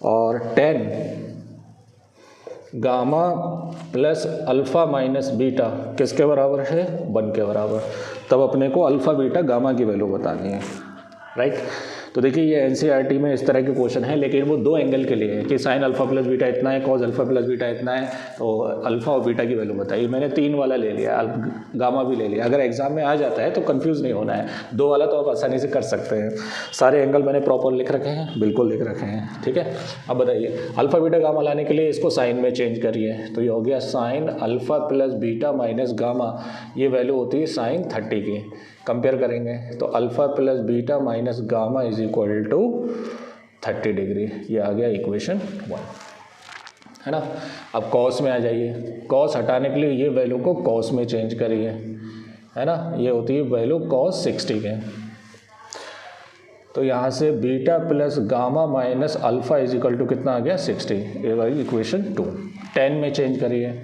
और 10 gamma plus alpha minus beta किसके बराबर है 1 के बराबर। तब अपने को अल्फ़ा बीटा गामा की वैल्यू बतानी है, राइट। तो देखिए ये एनसीईआरटी में इस तरह के क्वेश्चन है, लेकिन वो 2 एंगल के लिए है कि साइन अल्फ़ा प्लस बीटा इतना है, कॉस अल्फ़ा प्लस बीटा इतना है, तो अल्फ़ा और बीटा की वैल्यू बताइए। मैंने 3 वाला ले लिया, गामा भी ले लिया। अगर एग्जाम में आ जाता है तो कंफ्यूज नहीं होना है, 2 वाला तो आप आसानी से कर सकते हैं। सारे एंगल मैंने प्रॉपर लिख रखे हैं, बिल्कुल लिख रखे हैं, ठीक है। अब बताइए अल्फ़ा बीटा गामा लाने के लिए इसको साइन में चेंज करिए, तो ये हो गया sine alpha plus beta minus gamma, ये वैल्यू होती है साइन 30 की। कंपेयर करेंगे तो alpha plus beta minus gamma is equal to 30 degree. ये आ गया इक्वेशन 1, है ना। अब कॉस में आ जाइए, कॉस हटाने के लिए ये वैल्यू को कॉस में चेंज करिए, है ना। ये होती है वैल्यू कॉस 60 के, तो यहाँ से beta plus gamma minus alpha is equal to कितना आ गया 60। ये वाली इक्वेशन 2। 10 में चेंज करिए,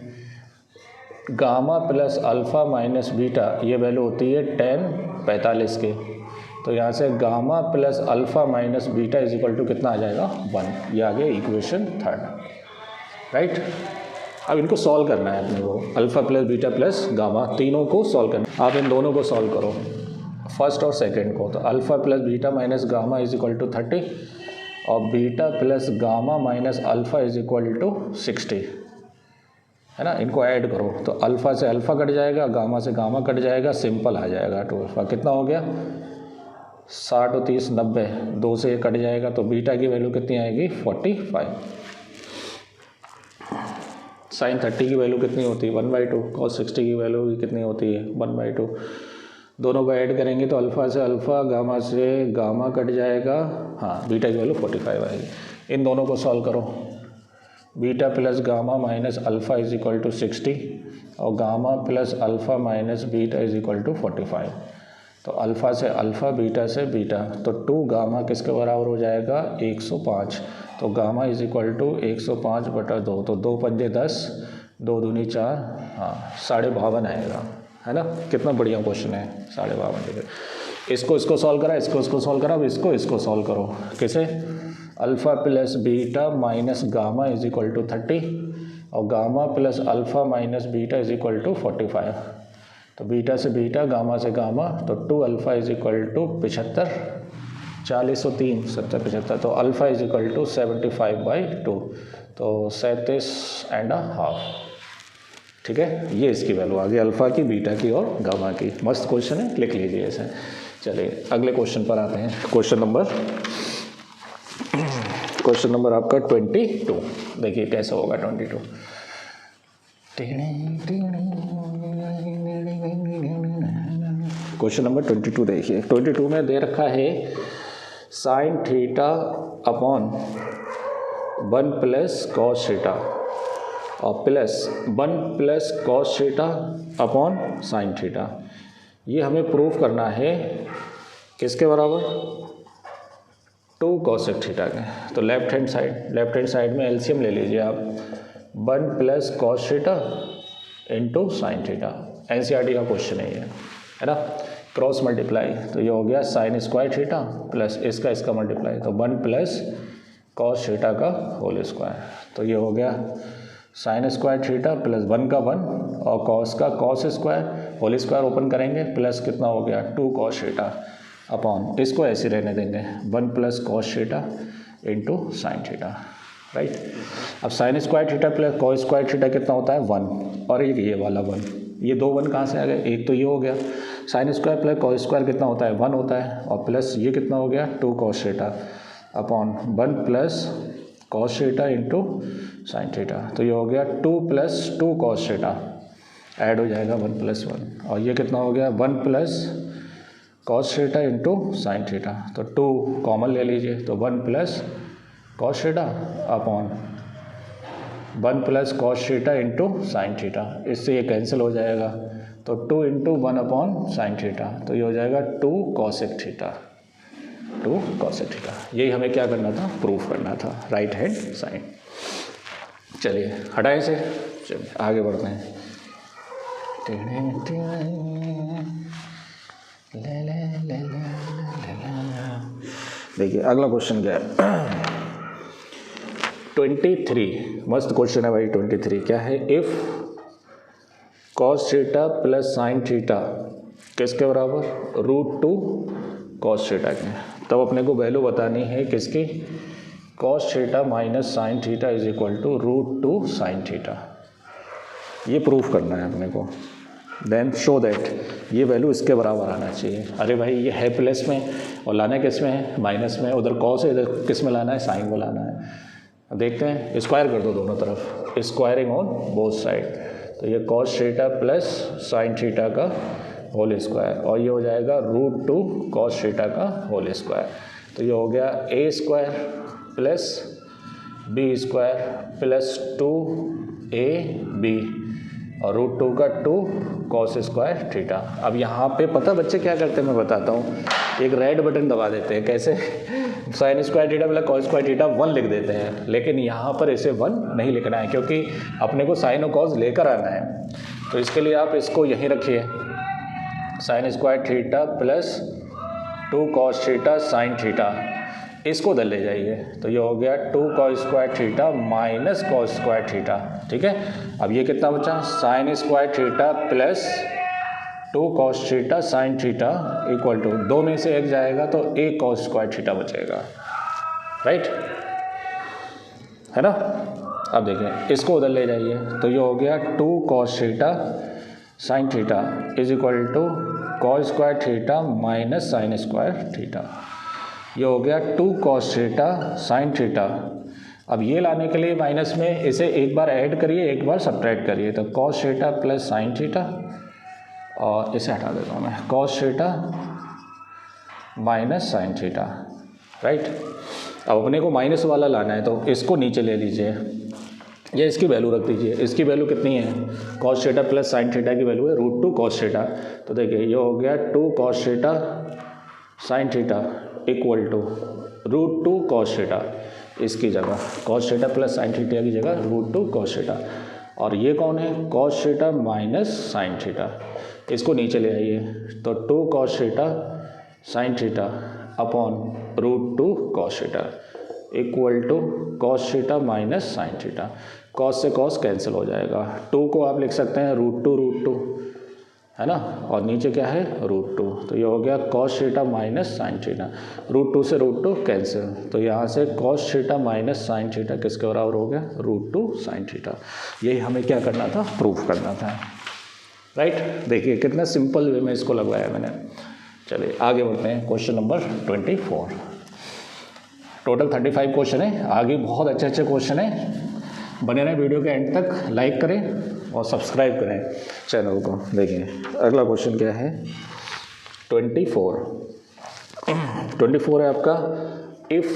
gamma plus alpha minus beta, ये वैल्यू होती है 10 45 की, तो यहाँ से gamma plus alpha minus beta is equal to कितना आ जाएगा 1। ये आ गया इक्वेशन 3, राइट। अब इनको सॉल्व करना है अपने को, alpha plus beta plus gamma तीनों को सॉल्व करना है। आप इन दोनों को सॉल्व करो, फर्स्ट और सेकेंड को। तो alpha plus beta minus gamma is equal to 30, और beta plus gamma minus alpha is equal to 60, है ना। इनको ऐड करो तो अल्फ़ा से अल्फ़ा कट जाएगा, गामा से गामा कट जाएगा, सिंपल आ जाएगा 2 अल्फ़ा। कितना हो गया 60 और 30 90, 2 से ये कट जाएगा, तो बीटा की वैल्यू कितनी आएगी 45। साइन 30 की वैल्यू कितनी होती है 1/2, कॉस 60 की वैल्यू कितनी होती है 1/2। दोनों को ऐड करेंगे तो अल्फ़ा से अल्फ़ा, गामा से गामा कट जाएगा, हाँ बीटा की वैल्यू 45 आएगी। इन दोनों को सॉल्व करो, beta plus gamma minus alpha is equal to 60, और gamma plus alpha minus beta is equal to 45। तो अल्फ़ा से अल्फ़ा, बीटा से बीटा, तो 2 गामा किसके बराबर हो जाएगा 105। तो गामा इज इक्वल टू 105/2, तो 2 पंजे 10, 2 दूनी 4, हाँ 52.5 आएगा, है ना। कितना बढ़िया क्वेश्चन है 52.5 डिग्री। इसको सॉल्व करा, इसको सॉल्व करा, अब इसको सॉल्व करो। कैसे, alpha plus beta minus gamma is equal to 30, और gamma plus alpha minus beta is equal to 45। तो बीटा से बीटा, गामा से गामा, तो 2 अल्फ़ा इज इक्वल टू 75, 40 और 3 70 75, तो अल्फ़ा इज इक्वल टू 75/2, तो 37.5, ठीक है। ये इसकी वैल्यू आ गई अल्फ़ा की, बीटा की और गामा की। मस्त क्वेश्चन है, लिख लीजिए इसे। चलिए अगले क्वेश्चन पर आते हैं। क्वेश्चन नंबर आपका 22। देखिए कैसा होगा 22। क्वेश्चन नंबर 22 देखिए। 22 में दे रखा है sign theta upon 1 plus cos theta, और plus 1 plus cos theta upon sign theta. ये हमें प्रूफ करना है किसके बराबर 2 कॉसेक थीटा के। तो लेफ्ट हैंड साइड में एलसीएम ले लीजिए आप, 1 plus cos theta into sine theta. NCERT का क्वेश्चन है ना। क्रॉस मल्टीप्लाई, तो ये हो गया साइन स्क्वायर थीटा प्लस इसका मल्टीप्लाई, तो 1 प्लस कॉस थीटा का होल स्क्वायर। तो ये हो गया साइन स्क्वायर थीटा प्लस 1 का 1, और कॉस का cos square, whole square open करेंगे, प्लस कितना हो गया 2 कॉस थीटा। अपॉन इसको ऐसे रहने देंगे 1 plus cos theta into sine theta, right. अब sine square theta plus cos square theta कितना होता है 1, और एक ये वाला 1, ये 2 1 कहाँ से आ गए, एक तो ये हो गया। Sine square plus cos square कितना होता है 1 होता है, और प्लस ये कितना हो गया 2 cos theta upon 1 plus cos theta into sine theta, तो ये हो गया 2 प्लस 2 कॉस थीटा, ऐड हो जाएगा 1 प्लस 1, और ये कितना हो गया 1 plus cos theta into sine theta, तो 2 कॉमन ले लीजिए, तो 1 plus cos theta upon 1 plus cos theta into sine theta, इससे ये कैंसिल हो जाएगा, तो 2 इंटू 1 अपॉन साइन थीटा, तो ये हो जाएगा 2 कॉसेक थीटा, 2 कॉसेक थीटा। यही हमें क्या करना था, प्रूफ करना था, राइट हैंड साइन। चलिए हटाए से, चलिए आगे बढ़ते हैं। देखिए अगला क्वेश्चन क्या है 23, मस्त क्वेश्चन है भाई 23। क्या है, if cos theta plus sine theta किसके बराबर, √2 कॉस थीटा के, तब अपने को वैल्यू बतानी है किसकी, cos theta minus sign theta is equal to √2 sign theta, ये प्रूफ करना है अपने को। देन शो दैट ये वैल्यू इसके बराबर आना चाहिए। अरे भाई ये है प्लस में और लाना किस में है, माइनस में, उधर कॉस है, इधर किस में लाना है, साइन में लाना है। देखते हैं, स्क्वायर कर दो दोनों तरफ, स्क्वायरिंग ऑन बोथ साइड, तो ये cos theta plus sine theta का होल स्क्वायर, और ये हो जाएगा √2 कॉस थीटा का होल स्क्वायर, तो ये हो गया a square plus b square plus 2ab और √2 का 2 कॉस स्क्वायर थीटा। अब यहाँ पे पता बच्चे क्या करते हैं, मैं बताता हूँ, एक रेड बटन दबा देते हैं, कैसे, sign square theta plus cos square theta 1 लिख देते हैं, लेकिन यहाँ पर इसे 1 नहीं लिखना है, क्योंकि अपने को साइन और कॉस लेकर आना है। तो इसके लिए आप इसको यहीं रखिए, sine square theta plus 2 cos theta sine theta, इसको उधर ले जाइए, तो ये हो गया 2 cos square theta minus cos square theta, ठीक है। अब ये कितना बचा, sine square theta plus 2 cos theta sine theta equal to 2 में से 1 जाएगा तो 1 कॉस स्क्वायर थीटा बचेगा, राइट है ना। अब देखें, इसको उधर ले जाइए, तो ये हो गया 2 cos theta sine theta is equal to cos square theta minus sign square theta, ये हो गया 2 कॉस थीटा साइन थीटा। अब ये लाने के लिए माइनस में इसे एक बार ऐड करिए, एक बार सब्ट्रैक्ट करिए, तो cos theta plus sine theta, और इसे हटा देता हूँ मैं, cos theta minus sign theta, right. अब अपने को माइनस वाला लाना है, तो इसको नीचे ले लीजिए, ये इसकी वैल्यू रख दीजिए, इसकी वैल्यू कितनी है, cos theta plus sine theta की वैल्यू है √2 कॉस थीटा, तो देखिए ये हो गया 2 cos theta sine theta equal to √2 cos theta, इसकी जगह cos theta plus sine theta की जगह √2 कॉस थीटा, और ये कौन है, cos theta minus sign theta, इसको नीचे ले आइए, तो 2 cos theta sine theta upon √2 cos theta equal to cos theta minus sign theta, cos से कॉस कैंसिल हो जाएगा, 2 को आप लिख सकते हैं √2 है ना, और नीचे क्या है √2, तो ये हो गया cos theta minus sine theta, √2 से √2 कैंसिल, तो यहाँ से cos theta minus sign theta किसके बराबर हो गया, √2 साइन थीटा। यही हमें क्या करना था, प्रूफ करना था, राइट। देखिए कितना सिंपल वे में इसको लगवाया मैंने। चलिए आगे बढ़ते हैं, क्वेश्चन नंबर 24। टोटल 35 क्वेश्चन है, आगे बहुत अच्छे अच्छे क्वेश्चन है, बने रहें वीडियो के एंड तक, लाइक करें और सब्सक्राइब करें चैनल को। देखिए अगला क्वेश्चन क्या है 24 है आपका, if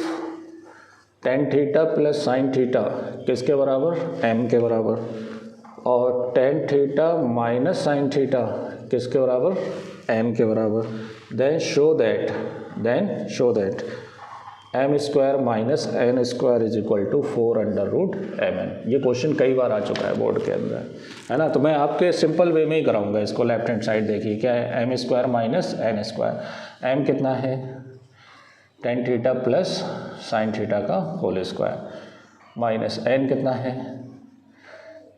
tan theta plus sine theta किसके बराबर, m के बराबर, और tan theta minus sign theta किसके बराबर, m के बराबर, then show that m square minus n square is equal to 4√mn। ये क्वेश्चन कई बार आ चुका है बोर्ड के अंदर, है ना, तो मैं आपके सिंपल वे में ही कराऊंगा इसको। लेफ्ट हैंड साइड देखिए क्या है, m square minus n square, m कितना है tan theta plus sine theta का होल स्क्वायर माइनस n कितना है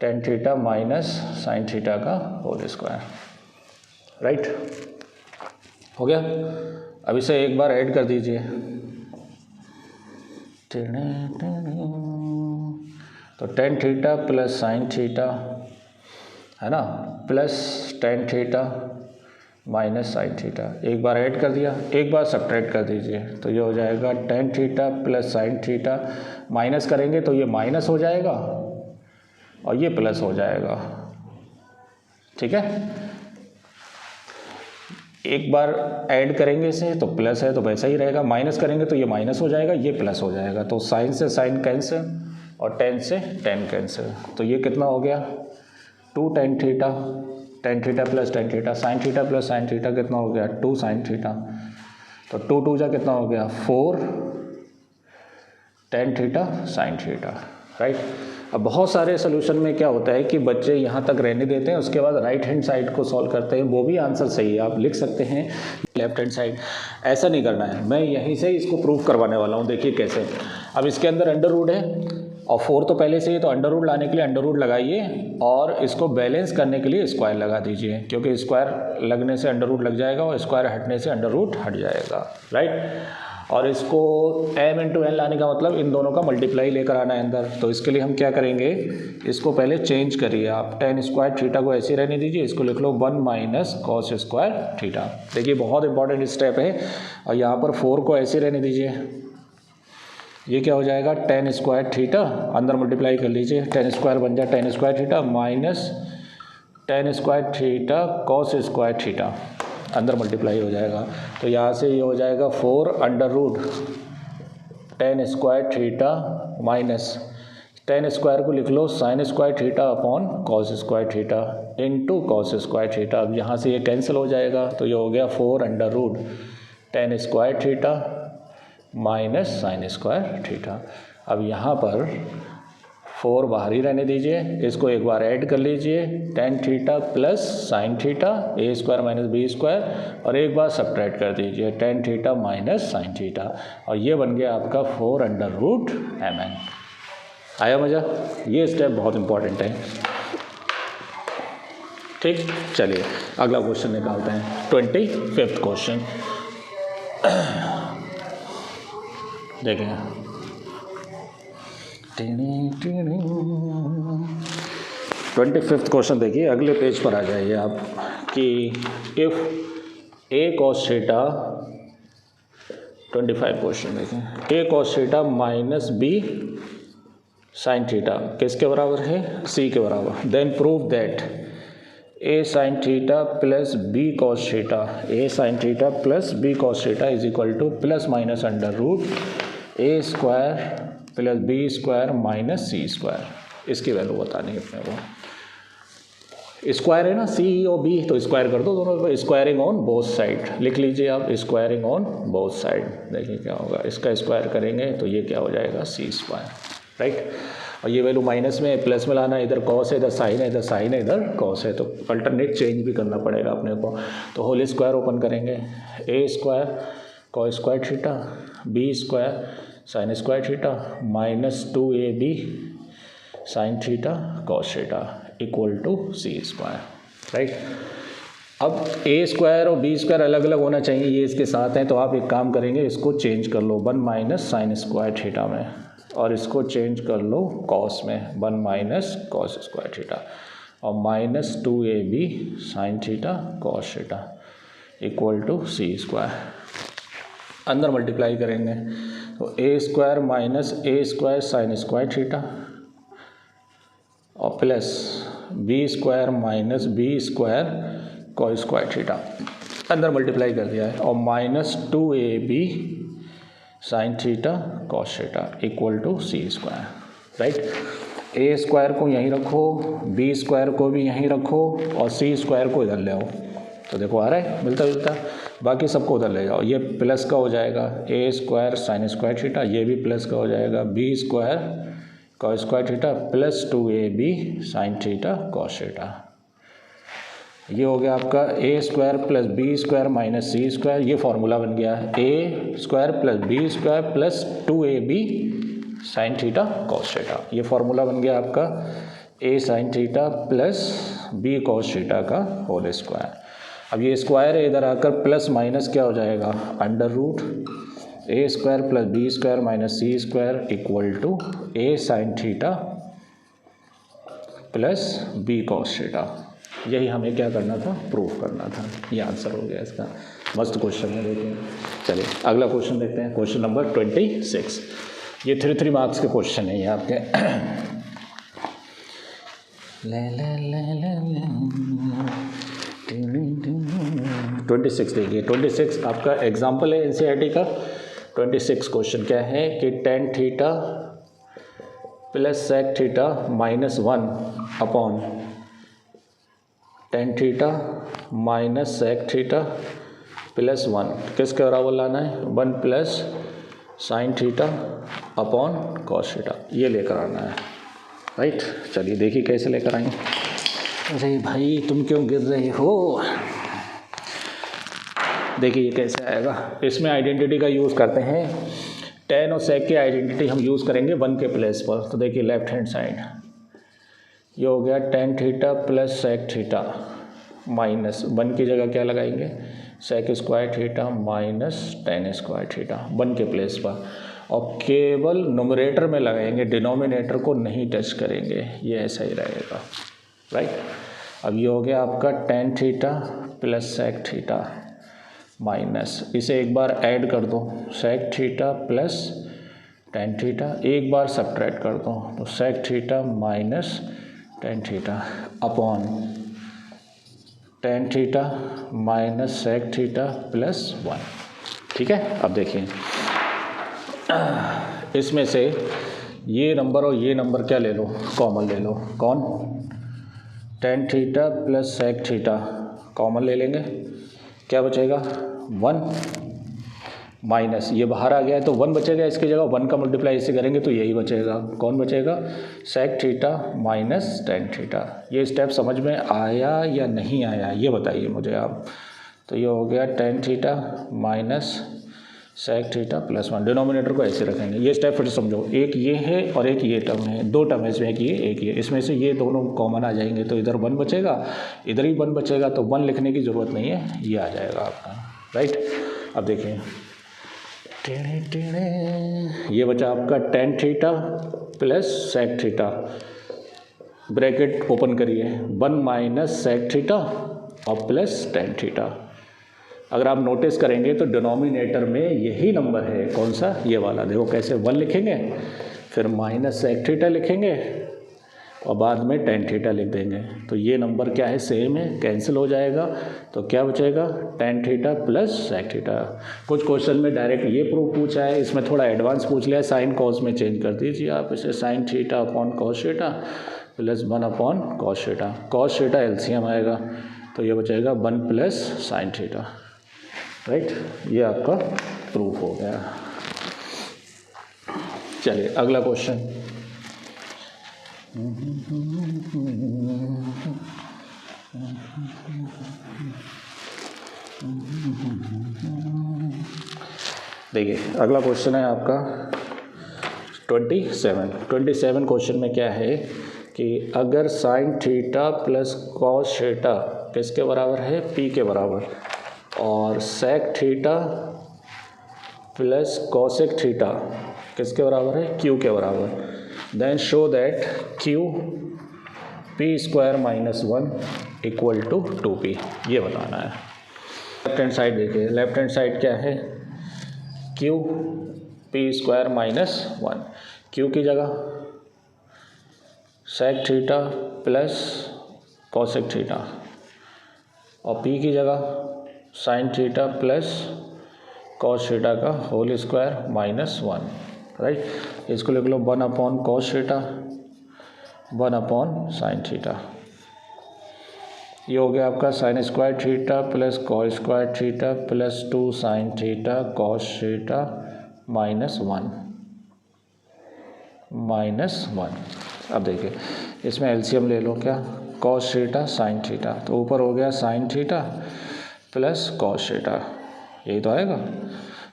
tan theta minus sign theta का होल स्क्वायर, राइट हो गया। अब इसे एक बार ऐड कर दीजिए, तो tan theta plus sine theta है ना, plus tan theta minus sine theta, एक बार ऐड कर दिया, एक बार सब्ट्रैक्ट कर दीजिए, तो ये हो जाएगा ten theta plus sine theta, minus करेंगे तो ये माइनस हो जाएगा और ये प्लस हो जाएगा। ठीक है, एक बार ऐड करेंगे इसे तो प्लस है तो वैसा ही रहेगा, माइनस करेंगे तो ये माइनस हो जाएगा, ये प्लस हो जाएगा, तो साइन से साइन कैंसिल और टेन से टेन कैंसिल, तो ये कितना हो गया two tan theta, tan theta plus tan theta, sine theta plus sine theta कितना हो गया टू साइन थीटा, तो टू टू जा कितना हो गया four tan theta sine theta, right. अब बहुत सारे सोल्यूशन में क्या होता है कि बच्चे यहाँ तक रहने देते हैं, उसके बाद राइट हैंड साइड को सॉल्व करते हैं, वो भी आंसर सही है, आप लिख सकते हैं लेफ्ट हैंड साइड, ऐसा नहीं करना है। मैं यहीं से इसको प्रूव करवाने वाला हूँ, देखिए कैसे। अब इसके अंदर अंडर रूट है और फोर तो पहले से ही, तो अंडर रूट लाने के लिए अंडर रूट लगाइए और इसको बैलेंस करने के लिए स्क्वायर लगा दीजिए, क्योंकि स्क्वायर लगने से अंडर रूट लग जाएगा और स्क्वायर हटने से अंडर रूट हट जाएगा, राइट। और इसको m इंटू एन लाने का मतलब इन दोनों का मल्टीप्लाई लेकर आना है अंदर, तो इसके लिए हम क्या करेंगे, इसको पहले चेंज करिए आप, टेन स्क्वायर थीटा को ऐसे रहने दीजिए, इसको लिख लो one minus cos square theta. देखिए बहुत इंपॉर्टेंट स्टेप है, और यहाँ पर फोर को ऐसे रहने दीजिए, ये क्या हो जाएगा टेन स्क्वायर थीटा, अंदर मल्टीप्लाई कर लीजिए, टेन स्क्वायर बन जाए tan square theta minus tan square theta cos square theta, अंदर मल्टीप्लाई हो जाएगा, तो यहाँ से ये हो जाएगा four under root tan square theta minus tan square को लिख लो sine square theta upon cos square theta into cos square theta. अब यहाँ से ये कैंसिल हो जाएगा, तो ये हो गया four under root tan square theta minus sign square theta. अब यहाँ पर फोर बाहर ही रहने दीजिए, इसको एक बार ऐड कर लीजिए, tan theta plus sine theta a square minus b square, और एक बार सब्ट्रैक्ट कर दीजिए tan theta minus sign theta, और ये बन गया आपका four under root m n. आया मज़ा? ये स्टेप बहुत इंपॉर्टेंट है। ठीक, चलिए अगला क्वेश्चन निकालते हैं, 25th क्वेश्चन। देखें 25th क्वेश्चन देखिए, अगले पेज पर आ जाइए आप, कि if A cos theta, 25 question देखें, ए cos theta minus B sine theta किसके बराबर है, सी के बराबर, then prove that A sine theta plus b cos theta, A sine theta plus b cos theta is equal two plus minus under root a square plus b square minus c square. इसकी value बतानी है अपने को, square है ना सी और B, तो square कर दो दोनों को, स्क्वायरिंग ऑन बोथ साइड लिख लीजिए आप, स्क्वायरिंग ऑन बोथ साइड। देखिए क्या होगा, इसका स्क्वायर करेंगे तो ये क्या हो जाएगा सी स्क्वायर, राइट। और ये वैल्यू माइनस में प्लस में लाना, इधर कॉस है इधर साइन है, इधर साइन है इधर कॉस है, तो अल्टरनेट चेंज भी करना पड़ेगा अपने को। तो होल स्क्वायर ओपन करेंगे, a square cos square theta b square sine square theta minus two a b sine theta cos theta equal to c square, right. अब ए स्क्वायर और बी स्क्वायर अलग अलग होना चाहिए, ये इसके साथ हैं, तो आप एक काम करेंगे, इसको चेंज कर लो one minus sign square theta में, और इसको चेंज कर लो कॉस में, one minus cos square theta, और minus two a b sine theta cos theta equal to c square. अंदर मल्टीप्लाई करेंगे तो a square minus a square sine square theta और plus b square minus b square cos square theta, अंदर multiply कर दिया है, और minus two a b sine theta cos theta equal to c square, right. A square को यहीं रखो, B square को भी यहीं रखो, और सी स्क्वायर को इधर ले आओ, तो देखो आ रहा है मिलता जुलता, बाकी सबको उधर ले जाओ, ये प्लस का हो जाएगा a square sine square theta, ये भी प्लस का हो जाएगा b square cos square theta plus two a b sine theta cos theta. ये हो गया आपका a square plus b square minus c square, ये फार्मूला बन गया a square plus b square plus two a b sine theta cos theta, ये formula बन गया आपका a sine theta plus b cos theta का होल स्क्वायर। अब ये स्क्वायर है, इधर आकर प्लस माइनस क्या हो जाएगा, under root a square plus b square minus c square equal to a sine theta plus b cos theta. यही हमें क्या करना था, प्रूफ करना था। ये आंसर हो गया इसका। मस्त क्वेश्चन है, देखिए। चलिए अगला क्वेश्चन देखते हैं, क्वेश्चन नंबर 26। ये 3 मार्क्स के क्वेश्चन है ये आपके। ले ले ले ले ले 26 देखिए। 26 आपका एग्जाम्पल है एनसीईआरटी का। 26 क्वेश्चन क्या है कि tan theta plus sec theta minus 1 upon tan theta minus sec theta plus 1 किसके बराबर लाना है, 1 plus sine theta upon cos theta, ये लेकर आना है, राइट। चलिए देखिए कैसे लेकर आएंगे। अरे भाई तुम क्यों गिर रहे हो, देखिए ये कैसे आएगा। इसमें आइडेंटिटी का यूज़ करते हैं, टेन और सेक की आइडेंटिटी हम यूज़ करेंगे 1 के प्लेस पर। तो देखिए लेफ्ट हैंड साइड ये हो गया tan theta plus sec theta minus 1 की जगह क्या लगाएंगे, sec square theta minus tan square theta 1 के प्लेस पर, और केवल नोमरेटर में लगाएंगे, डिनोमिनेटर को नहीं टच करेंगे, ये ऐसा ही रहेगा, राइट। अब ये हो गया आपका tan theta plus sec theta minus, इसे एक बार ऐड कर दो, sec theta plus tan theta, एक बार सब्ट्रैक्ट कर दो तो sec theta minus tan theta upon tan theta minus sec theta plus 1, ठीक है। अब देखिए इसमें से ये नंबर और ये नंबर क्या ले लो, कॉमन ले लो, कौन, tan theta plus sec theta common ले लेंगे, क्या बचेगा 1 माइनस ये बाहर आ गया है तो 1 बचेगा, इसकी जगह 1 का मल्टीप्लाई इसे करेंगे तो यही बचेगा, कौन बचेगा, sec theta minus tan theta. ये स्टेप समझ में आया या नहीं आया ये बताइए मुझे आप। तो ये हो गया tan theta minus sec theta plus 1, denominator को ऐसे रखेंगे। ये स्टेप फिर समझो, एक ये है और एक ये टर्म है, 2 टर्म है इसमें, एक ये, इसमें से ये दोनों कॉमन आ जाएंगे तो इधर 1 बचेगा, इधर ही 1 बचेगा, तो 1 लिखने की ज़रूरत नहीं है, ये आ जाएगा आपका, राइट। अब देखिए टेढ़े टेढ़े ये बचा आपका tan theta plus sec theta, bracket open करिए, 1 माइनस सेक थीटा और प्लस टेन थीटा। अगर आप नोटिस करेंगे तो डिनोमिनेटर में यही नंबर है, कौन सा, ये वाला। देखो कैसे 1 लिखेंगे, फिर माइनस सेक थीटा लिखेंगे और बाद में टेन थीटा लिख देंगे, तो ये नंबर क्या है, सेम है, कैंसिल हो जाएगा, तो क्या बचेगा, tan theta plus sec theta. कुछ क्वेश्चन में डायरेक्ट ये प्रूफ पूछा है, इसमें थोड़ा एडवांस पूछ लिया, साइन कॉस में चेंज कर दीजिए आप इसे, sign theta upon cos theta plus 1 upon cos theta, cos theta LCM आएगा तो ये बचेगा 1 प्लस साइन थीटा, राइट। ये आपका प्रूफ हो गया। चलिए अगला क्वेश्चन, देखिए अगला क्वेश्चन है आपका 27 क्वेश्चन में क्या है कि अगर sin theta plus cos theta किसके बराबर है, पी के बराबर, और sec theta plus cosec theta किसके बराबर है, क्यू के बराबर, then show that q p square minus 1 equal to 2p, ये बताना है। लेफ्ट हैंड साइड देखिए, लेफ्ट हैंड साइड क्या है, q p square minus 1, q की जगह sec theta plus cosec theta और पी की जगह sin theta plus cos theta का होल स्क्वायर माइनस 1, राइट। इसको लिख लो 1 upon cos theta 1 upon sine theta, ये हो गया आपका sign square theta plus cos square theta plus 2 sign theta cos theta minus 1। अब देखिए इसमें एलसीएम ले लो, क्या, कॉस थीटा साइन थीटा, तो ऊपर हो गया sign theta plus cos theta, यही तो आएगा,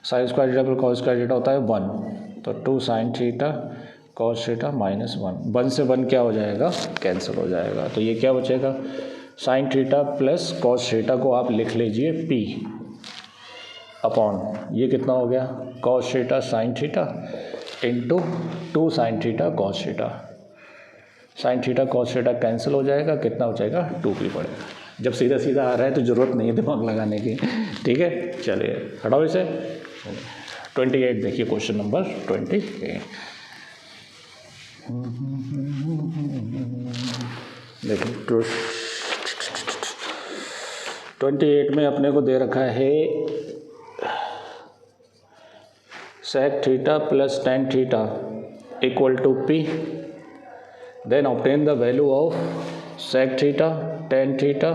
sign square theta plus cos square theta होता है 1, तो 2 sign theta cos theta minus 1, 1 से 1 क्या हो जाएगा, कैंसिल हो जाएगा, तो ये क्या बचेगा sign theta plus cos theta को आप लिख लीजिए पी अपॉन, ये कितना हो गया, cos theta sine theta into 2 sign theta cos theta. Sine theta cos theta cancel हो जाएगा, कितना हो जाएगा 2p पड़ेगा। जब सीधा सीधा आ रहा है तो ज़रूरत नहीं है दिमाग लगाने की, ठीक है। चलिए हटाओ इसे। 28 देखिए, क्वेश्चन नंबर 28। देखिए 28 में अपने को दे रखा है sec theta plus tan theta equal to p, then obtain the value of sec theta, tan theta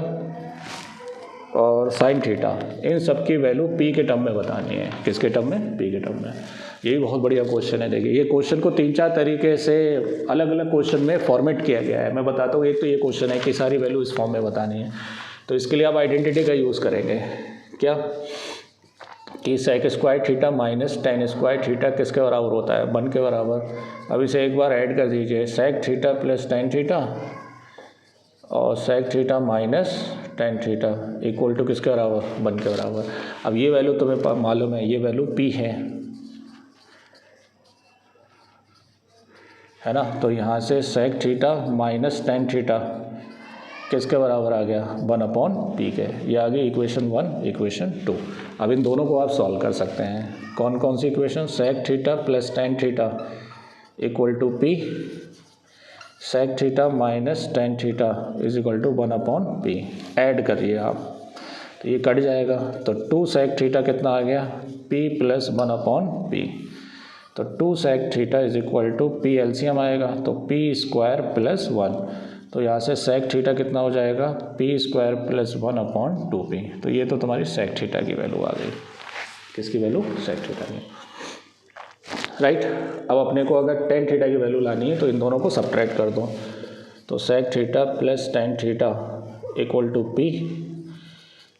और sin थीटा। इन सब की वैल्यू p के टर्म में बतानी है। किसके टर्म में? p के टर्म में। यही बहुत बढ़िया क्वेश्चन है। देखिए ये क्वेश्चन को 3-4 तरीके से अलग अलग क्वेश्चन में फॉर्मेट किया गया है। मैं बताता हूँ। एक तो ये क्वेश्चन है कि सारी वैल्यू इस फॉर्म में बतानी है, तो इसके लिए आप आइडेंटिटी का यूज़ करेंगे। क्या कि sec square theta minus tan square theta किसके बराबर होता है? 1 के बराबर। अब इसे एक बार ऐड कर दीजिए, sec theta plus tan theta और sec theta minus tan theta equal to किसके बराबर? 1 के बराबर। अब ये वैल्यू तुम्हें मालूम है, ये वैल्यू p है ना। तो यहाँ से sec theta minus tan theta किसके बराबर आ गया? 1/p के। ये आ गई इक्वेशन 1, इक्वेशन 2। अब इन दोनों को आप सॉल्व कर सकते हैं। कौन कौन सी equation? sec theta plus tan theta equal to p, sec theta minus tan theta is equal to 1/p। Add करिए आप, तो ये कट जाएगा। तो 2 sec थीटा कितना आ गया? p plus 1/p। तो 2 sec theta is equal to p, LCM आएगा तो p स्क्वायर प्लस 1। तो यहाँ से sec थीटा कितना हो जाएगा? p square plus 1/2p। तो ये तो तुम्हारी sec थीटा की वैल्यू आ गई। किसकी वैल्यू? sec थीटा की, राइट। अब अपने को अगर tan थीटा की वैल्यू लानी है तो इन दोनों को सब्ट्रैक्ट कर दो। तो sec theta plus tan theta equal to p,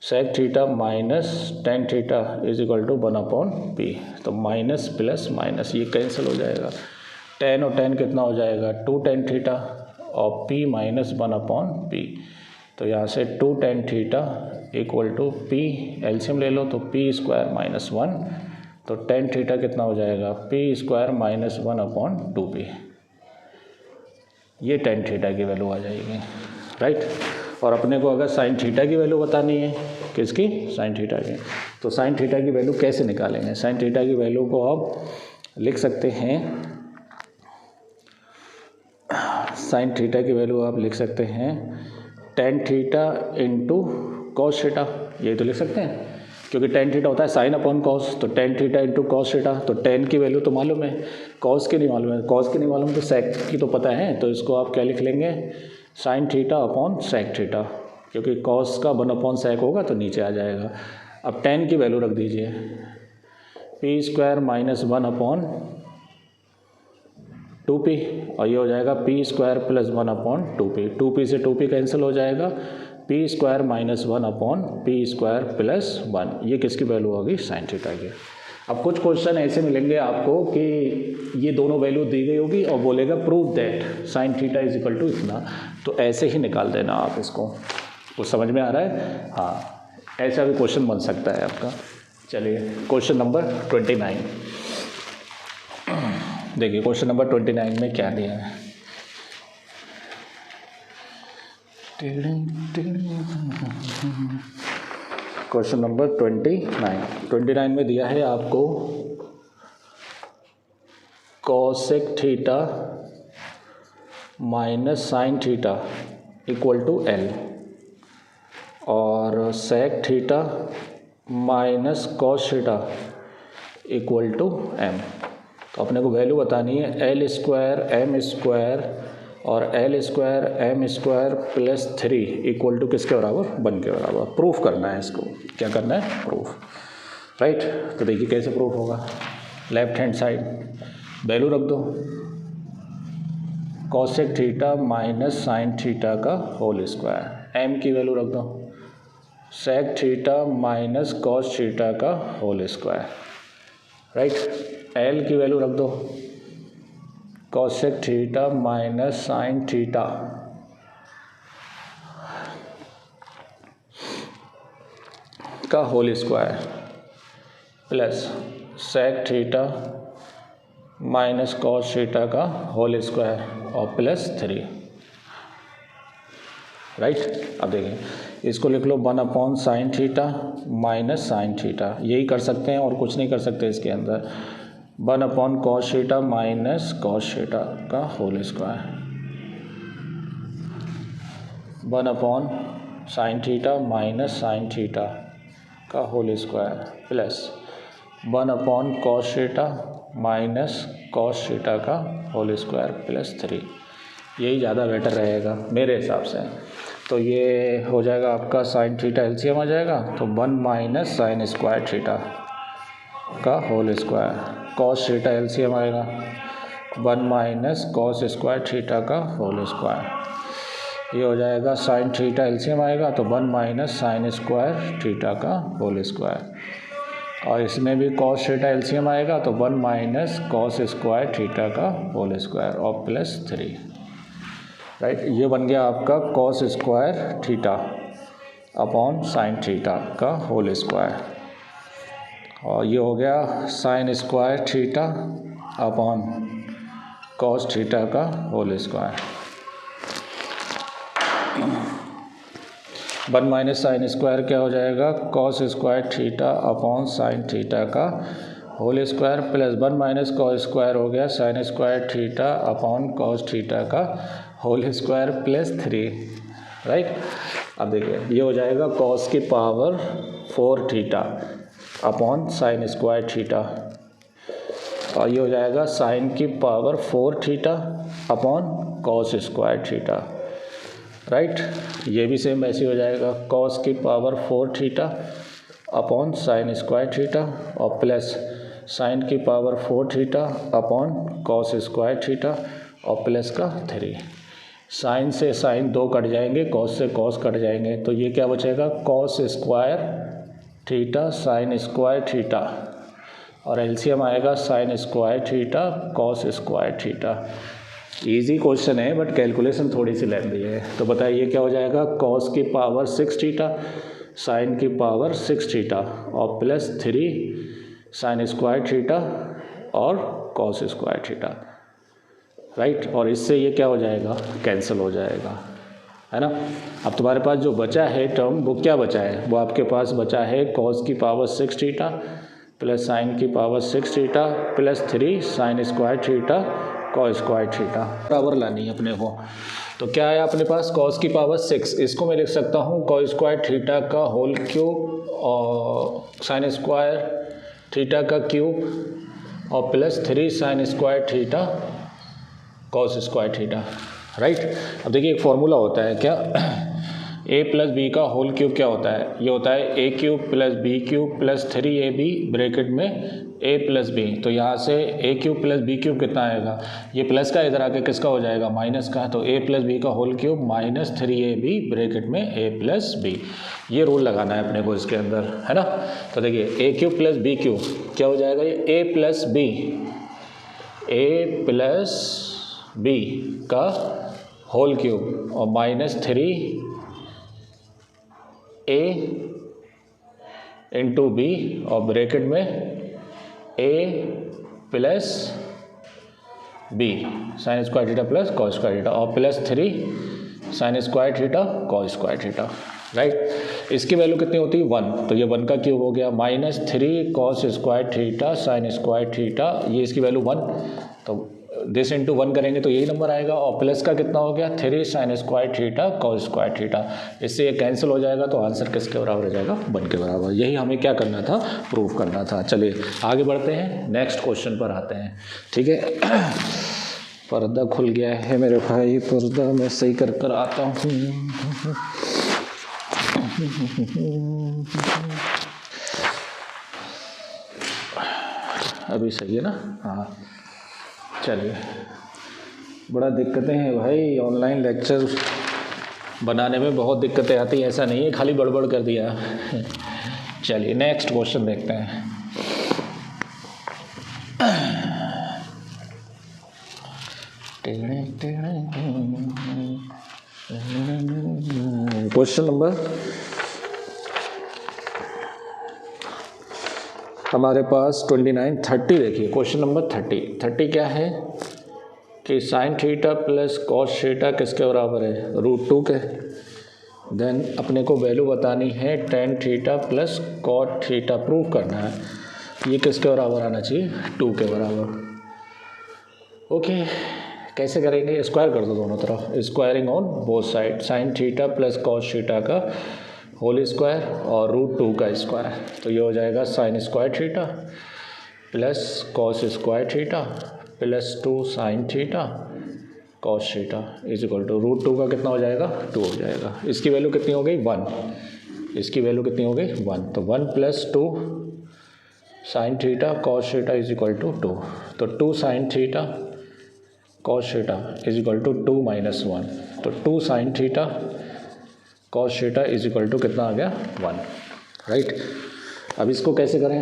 sec theta minus tan theta is equal to 1/p। तो माइनस प्लस माइनस ये कैंसिल हो जाएगा। tan और tan कितना हो जाएगा? 2 tan थीटा और p माइनस 1/p। तो यहाँ से 2 tan theta equal to p, LCM ले लो तो p स्क्वायर माइनस 1। तो tan थीटा कितना हो जाएगा? p square minus 1/2p। ये tan थीटा की वैल्यू आ जाएगी, राइट। और अपने को अगर sin थीटा की वैल्यू बतानी है, किसकी? sin थीटा की। तो sin थीटा की वैल्यू कैसे निकालेंगे? sin थीटा की वैल्यू को आप लिख सकते हैं, साइन थीटा की वैल्यू आप लिख सकते हैं tan theta into cos theta. ये तो लिख सकते हैं, क्योंकि tan थीटा होता है साइन अपॉन कॉस। तो tan theta into cos theta. तो tan की वैल्यू तो मालूम है, कॉस की नहीं मालूम है। कॉस की नहीं मालूम तो sec की तो पता है। तो इसको आप क्या लिख लेंगे? Sign theta upon sec theta, क्योंकि कॉस का 1/sec होगा तो नीचे आ जाएगा। अब tan की वैल्यू रख दीजिए, p स्क्वायर माइनस 1/2p और ये हो जाएगा p square plus 1/2p। 2p से 2p कैंसिल हो जाएगा, p square minus 1/p square plus 1। ये किसकी वैल्यू होगी? साइन थीटा की। अब कुछ क्वेश्चन ऐसे मिलेंगे आपको कि ये दोनों वैल्यू दी गई होगी और बोलेगा prove that sin theta is equal to इतना। तो ऐसे ही निकाल देना आप इसको। कुछ समझ में आ रहा है? हाँ, ऐसा भी क्वेश्चन बन सकता है आपका। चलिए क्वेश्चन नंबर 29 देखिए। क्वेश्चन नंबर 29 में क्या दिया है? क्वेश्चन नंबर 29 में दिया है आपको cosec theta minus sign theta equal to L और sec theta minus cos theta equal to M। तो अपने को वैल्यू बतानी है L स्क्वायर M स्क्वायर और L square M square plus 3 equal to किसके बराबर? 1 के बराबर। प्रूफ करना है इसको। क्या करना है? Proof, right. तो देखिए कैसे प्रूफ होगा। लेफ्ट हैंड साइड वैल्यू रख दो, cosec theta minus sign theta का होल स्क्वायर। M की वैल्यू रख दो, sec theta minus cos theta का होल स्क्वायर, राइट। L की वैल्यू रख दो, cosec theta minus sign theta का whole square plus sec theta minus cos theta का होल स्क्वायर और प्लस 3, राइट। अब देखिए इसको लिख लो 1 sine theta minus sign theta, यही कर सकते हैं और कुछ नहीं कर सकते इसके अंदर। 1 cos theta minus cos theta का whole square, 1 sine theta minus sign theta का whole square plus 1 cos theta minus cos theta का होल स्क्वायर प्लस 3। यही ज़्यादा बेटर रहेगा मेरे हिसाब से। तो ये हो जाएगा आपका साइन थीटा एलसीएम आ जाएगा, तो 1 माइनस साइन स्क्वायर थीटा का whole square, cos theta LCM आएगा 1 माइनस कॉस स्क्वायर थीटा का होल स्क्वायर। ये हो जाएगा साइन थीटा एलसीएम आएगा तो 1 माइनस साइन स्क्वायर थीटा का होल स्क्वायर, और इसमें भी कॉस थीटा एलसीएम आएगा तो 1 माइनस कॉस स्क्वायर थीटा का होल स्क्वायर और प्लस 3, राइट। ये बन गया आपका cos square theta upon sign theta का होल स्क्वायर, और ये हो गया sine square theta upon cos theta का whole square. 1 minus sign square क्या हो जाएगा, cos square theta upon sign theta का whole square plus 1 minus cos square हो गया sine square theta upon cos theta का होल स्क्वायर प्लस 3, राइट। अब देखिए ये हो जाएगा कॉस की power 4 theta upon sign square theta, और ये हो जाएगा साइन की power 4 theta upon cos square theta, right. ये भी सेम ऐसे हो जाएगा कॉस की power 4 theta upon sign square theta और प्लस साइन की power 4 theta upon cos square theta और प्लस का 3। साइन से साइन 2 कट जाएंगे, कॉस से कॉस कट जाएंगे, तो ये क्या बचेगा cos square theta sine square theta, और एलसीएम आएगा sign square theta cos square theta. Easy question है बट कैलकुलेशन थोड़ी सी लेंदी है। तो बताइए क्या हो जाएगा, कॉस की पावर 6 थीटा साइन की पावर 6 थीटा और प्लस 3 साइन स्क्वायर थीटा और कॉस स्क्वायर थीटा, राइट। और इससे ये क्या हो जाएगा, कैंसिल हो जाएगा, है ना। अब तुम्हारे पास जो बचा है टर्म वो क्या बचा है, वो आपके पास बचा है कॉस की पावर 6 थीटा प्लस साइन की power 6 theta plus 3 sine square theta cos square theta बराबर लानी है अपने को। तो क्या है अपने पास कॉस की पावर 6, इसको मैं लिख सकता हूँ कॉस स्क्वायर थीटा का होल क्यूब और साइन स्क्वायर थीटा का क्यूब और plus 3 sine square theta cos square theta, right. अब देखिए एक फॉर्मूला होता है क्या, ए प्लस बी का होल क्यूब क्या होता है, ये होता है a cube plus b cube plus 3ab bracket में ए प्लस बी। तो यहाँ से a cube plus b cube कितना आएगा, ये प्लस का इधर आके किसका हो जाएगा माइनस का, तो ए प्लस बी का whole cube minus 3ab bracket में ए प्लस बी। ये रूल लगाना है अपने को इसके अंदर, है ना। तो देखिए a cube plus b cube क्या हो जाएगा, ये ए प्लस बी का होल क्यूब और माइनस 3 ए इंटू बी और ब्रैकेट में a plus b sine square theta plus cos square theta और plus 3 sine square theta cos square theta, right. इसकी वैल्यू कितनी होती है 1, तो ये 1 का क्यूब हो गया minus 3 cos square theta sine square theta, ये इसकी वैल्यू 1, तो दिस इंटू 1 करेंगे तो यही नंबर आएगा, और प्लस का कितना हो गया 3 sine square theta cos square theta. इससे ये कैंसिल हो जाएगा तो आंसर किसके बराबर हो जाएगा, 1 के बराबर। यही हमें क्या करना था, प्रूव करना था। चलिए आगे बढ़ते हैं, नेक्स्ट क्वेश्चन पर आते हैं, ठीक है। पर्दा खुल गया है मेरे भाई, पर्दा मैं सही कर कर आता हूँ। अभी सही है ना, हाँ। चलिए, बड़ा दिक्कतें हैं भाई, ऑनलाइन लेक्चर बनाने में बहुत दिक्कतें आती हैं, ऐसा नहीं है खाली गड़बड़ कर दिया। चलिए नेक्स्ट क्वेश्चन देखते हैं। क्वेश्चन नंबर हमारे पास 29, 30 देखिए क्वेश्चन नंबर 30 क्या है कि sign theta plus cos theta किसके बराबर है, √2 के। देन अपने को वैल्यू बतानी है tan theta plus cot theta, prove करना है ये किसके बराबर आना चाहिए, 2 के बराबर। ओके कैसे करेंगे, स्क्वायर कर दो दोनों तरफ, squaring on both side, sin theta plus cos theta का होल स्क्वायर और √2 का स्क्वायर, तो ये हो जाएगा sin square theta plus cos square theta plus 2 sign theta cos theta is equal to √2 का कितना हो जाएगा, 2 हो जाएगा। इसकी वैल्यू कितनी हो गई, 1, इसकी वैल्यू कितनी हो गई 1, तो 1 plus 2 sign theta cos theta is equal to 2, तो 2 sign theta cos theta is equal to 2 minus 1, तो 2 sign theta cos theta is equal to कितना आ गया 1, राइट। अब इसको कैसे करें,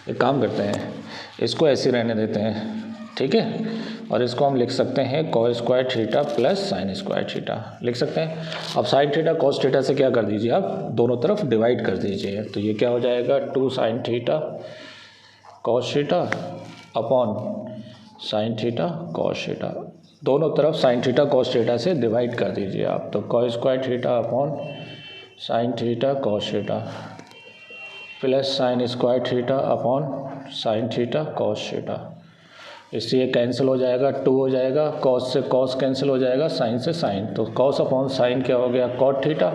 एक काम करते हैं, इसको ऐसे रहने देते हैं, ठीक है, और इसको हम लिख सकते हैं cos square theta plus sign square theta लिख सकते हैं। अब साइन थीटा कॉस थीटा से क्या कर दीजिए, आप दोनों तरफ डिवाइड कर दीजिए, तो ये क्या हो जाएगा 2 sign theta cos theta upon sign theta cos theta, दोनों तरफ साइन थीटा कॉस थीटा से डिवाइड कर दीजिए आप, तो cos square theta upon sign theta cos theta plus sign square theta upon sign theta cos theta, इससे ये cancel हो जाएगा, 2 हो जाएगा, कॉस से कॉस कैंसिल हो जाएगा, साइन से साइन, तो कॉस अपॉन साइन क्या हो गया cot theta,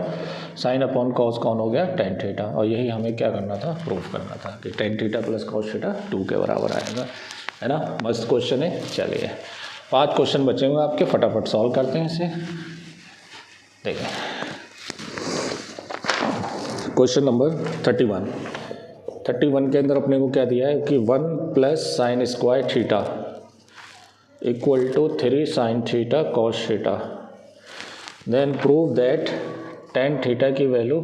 sin upon cos कौन हो गया टेन थीटा, और यही हमें क्या करना था, प्रूफ करना था कि tan theta plus cos theta 2 के बराबर आएगा, है ना। मस्त क्वेश्चन है। चलिए 5 क्वेश्चन बचे हुए आपके, फटाफट सॉल्व करते हैं इसे। देखिए क्वेश्चन नंबर 31 के अंदर अपने को क्या दिया है कि 1 plus sign square theta equal to 3 sin theta cos theta, then prove that tan theta की वैल्यू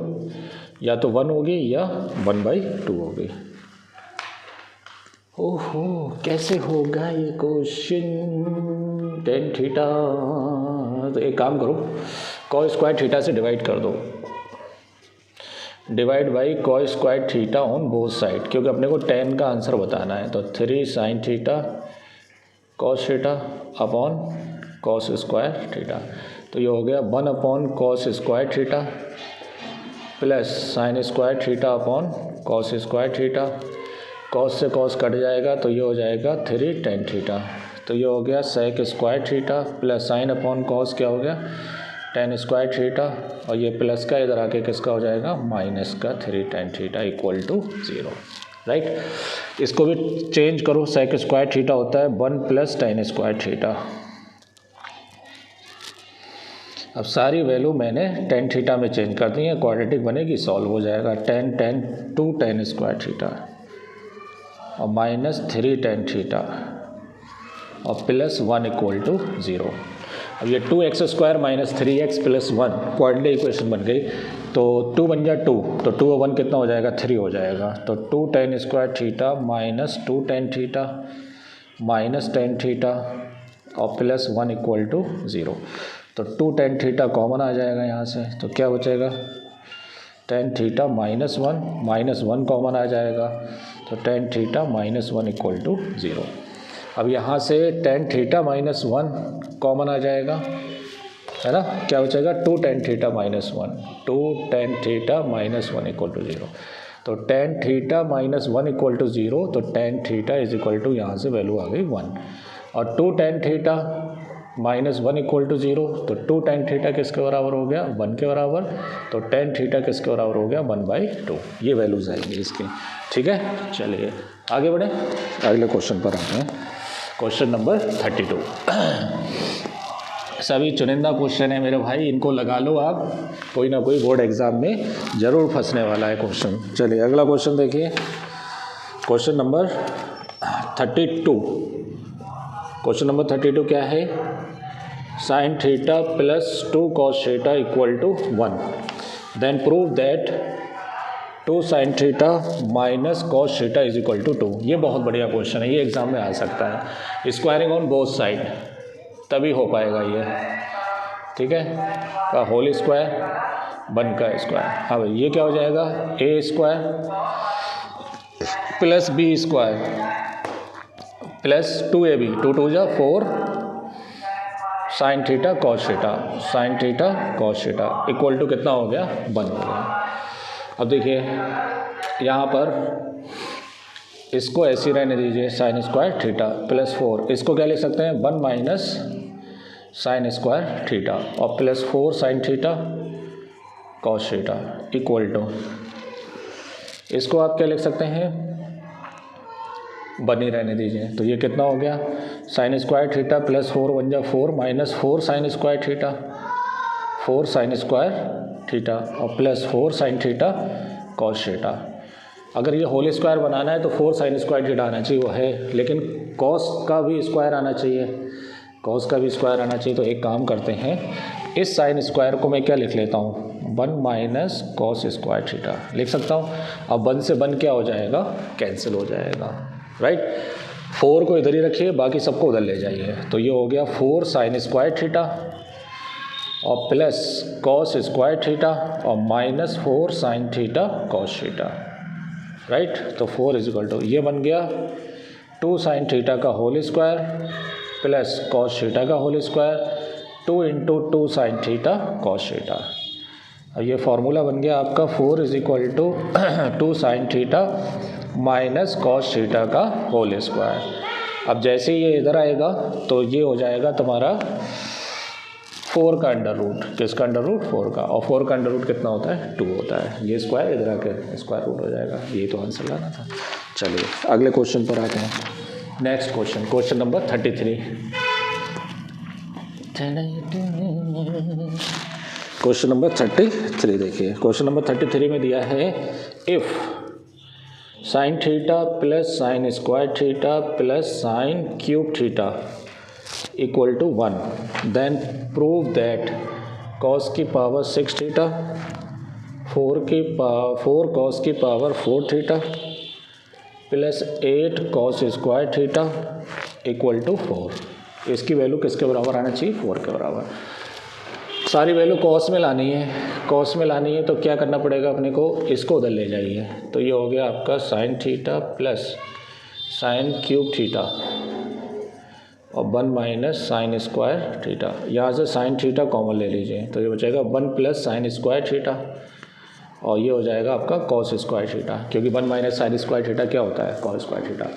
या तो 1 होगी या 1/2 होगी। ओहो कैसे होगा ये क्वेश्चन, टेन थीटा, तो एक काम करो कॉस स्क्वायर थीटा से डिवाइड कर दो, divide by cos square theta on both side, क्योंकि अपने को टेन का आंसर बताना है, तो 3 sin theta cos theta upon cos square theta, तो ये हो गया 1 upon cos square theta plus sign square theta upon cos square theta, cos से कॉस कट जाएगा तो ये हो जाएगा 3 टेन थीटा, तो ये हो गया sec square theta plus sin upon cos क्या हो गया टेन स्क्वायर थीटा, और ये प्लस का इधर आके किसका हो जाएगा माइनस का 3 tan theta equal to 0, right. इसको भी चेंज करो, सेक स्क्वायर थीटा होता है 1 प्लस टेन स्क्वायर थीटा, अब सारी वैल्यू मैंने टेन थीटा में चेंज कर दी है, क्वाड्रेटिक बनेगी, सॉल्व हो जाएगा 2 टेन स्क्वायर थीटा और माइनस 3 टेन थीटा और प्लस 1 इक्वल टू 0। अब ये 2x square minus 3x plus 1 quadratic equation बन गई, तो 2 बन जाए 2, तो 2 और 1 कितना हो जाएगा 3 हो जाएगा, तो 2 ten square theta minus 2 tan theta minus tan theta और प्लस 1 इक्वल टू 0, तो 2 टेन थीटा कॉमन आ जाएगा यहाँ से, तो क्या बचेगा टेन थीटा माइनस 1 कॉमन आ जाएगा, तो tan theta minus 1 equal to 0। अब यहाँ से टेन थीटा माइनस 1 कॉमन आ जाएगा, है ना, क्या बचेगा 2 tan theta minus 1, 2 tan theta minus 1 equal to 0, तो tan theta minus 1 equal to 0, तो tan theta is equal to यहाँ से वैल्यू आ गई 1, और 2 tan theta minus 1 equal to 0, तो 2 टेन थीटा किसके बराबर हो गया 1 के बराबर, तो टेन थीटा किसके बराबर हो गया 1/2, ये वैल्यूज आएंगी इसकी, ठीक है। चलिए आगे बढ़े, अगले क्वेश्चन पर आते हैं, क्वेश्चन नंबर 32। सभी चुनिंदा क्वेश्चन है मेरे भाई, इनको लगा लो आप, कोई ना कोई बोर्ड एग्जाम में ज़रूर फंसने वाला है क्वेश्चन। चलिए अगला क्वेश्चन देखिए, क्वेश्चन नंबर 32। क्वेश्चन नंबर 32 क्या है, sign theta plus 2 cos theta equal to 1, then prove that 2 sign theta minus cos theta is equal to 2। ये बहुत बढ़िया क्वेश्चन है, ये एग्जाम में आ सकता है, स्क्वायरिंग ऑन बोथ साइड तभी हो पाएगा ये, ठीक है, का होल स्क्वायर 1 का स्क्वायर। हाँ भाई, ये क्या हो जाएगा, a square plus b square plus 2ab, 2 2 जा 4 sign theta cos theta, sine theta cos theta equal to कितना हो गया, 1 हो गया। अब देखिए यहाँ पर इसको ऐसे रहने दीजिए, साइन स्क्वायर थीटा प्लस 4, इसको क्या लिख सकते हैं, 1 माइनस साइन स्क्वायर थीटा और plus 4 sign theta cos theta equal to, इसको आप क्या लिख सकते हैं, 1 ही रहने दीजिए। तो ये कितना हो गया, साइन स्क्वायर थीटा प्लस 4 1 जा 4 minus 4 sine square theta, 4 sine square theta और plus 4 sign theta cos theta. अगर ये होल स्क्वायर बनाना है तो 4 साइन स्क्वायर थीटा आना चाहिए, वो है, लेकिन कॉस का भी स्क्वायर आना चाहिए, कॉस का भी स्क्वायर आना चाहिए। तो एक काम करते हैं, इस साइन स्क्वायर को मैं क्या लिख लेता हूँ, 1 माइनस कॉस स्क्वायर थीटा लिख सकता हूँ। अब 1 से 1 क्या हो जाएगा, कैंसिल हो जाएगा, राइट। 4 को इधर ही रखिए, बाकी सबको उधर ले जाइए। तो ये हो गया 4 साइन स्क्वायर थीटा और प्लस कॉस स्क्वायर थीटा और minus 4 sign theta cos theta, right. तो 4 इज इक्वल टू, ये बन गया 2 साइन थीटा का whole square plus cos theta का whole square, 2 into 2 sign theta cos theta. अब ये फार्मूला बन गया आपका 4 is equal to 2 sign theta minus cos theta का होल स्क्वायर। अब जैसे ही ये इधर आएगा तो ये हो जाएगा तुम्हारा 4 का अंडर रूट, किसका अंडर रूट, 4 का, और 4 का अंडर रूट कितना होता है, 2 होता है। ये स्क्वायर इधर आके स्क्वायर रूट हो जाएगा, यही तो आंसर लाना था। चलिए अगले क्वेश्चन पर आते हैं। Next question, question number 33। Question number 33 देखिए, क्वेश्चन नंबर 33 में दिया है, if sin theta plus sign square theta plus sin cube theta equal to 1, then prove that cos की पावर 6 थीटा 4 कॉस की power 4 theta plus 8 cos square theta equal to 4। इसकी value किसके बराबर आना चाहिए, 4 के बराबर। सारी वैल्यू कॉस में लानी है, कॉस में लानी है तो क्या करना पड़ेगा अपने को, इसको उधर ले जाइए। तो ये हो गया आपका sign theta plus sin cube theta और 1 माइनस साइन स्क्वायर थीटा। यहाँ से साइन थीटा कॉमन ले लीजिए तो ये बचेगा 1 प्लस साइन स्क्वायर थीटा और ये हो जाएगा आपका कॉस स्क्वायर थीटा, क्योंकि 1 माइनस साइन स्क्वायर थीटा क्या होता है, कॉस स्क्वायर थीटा।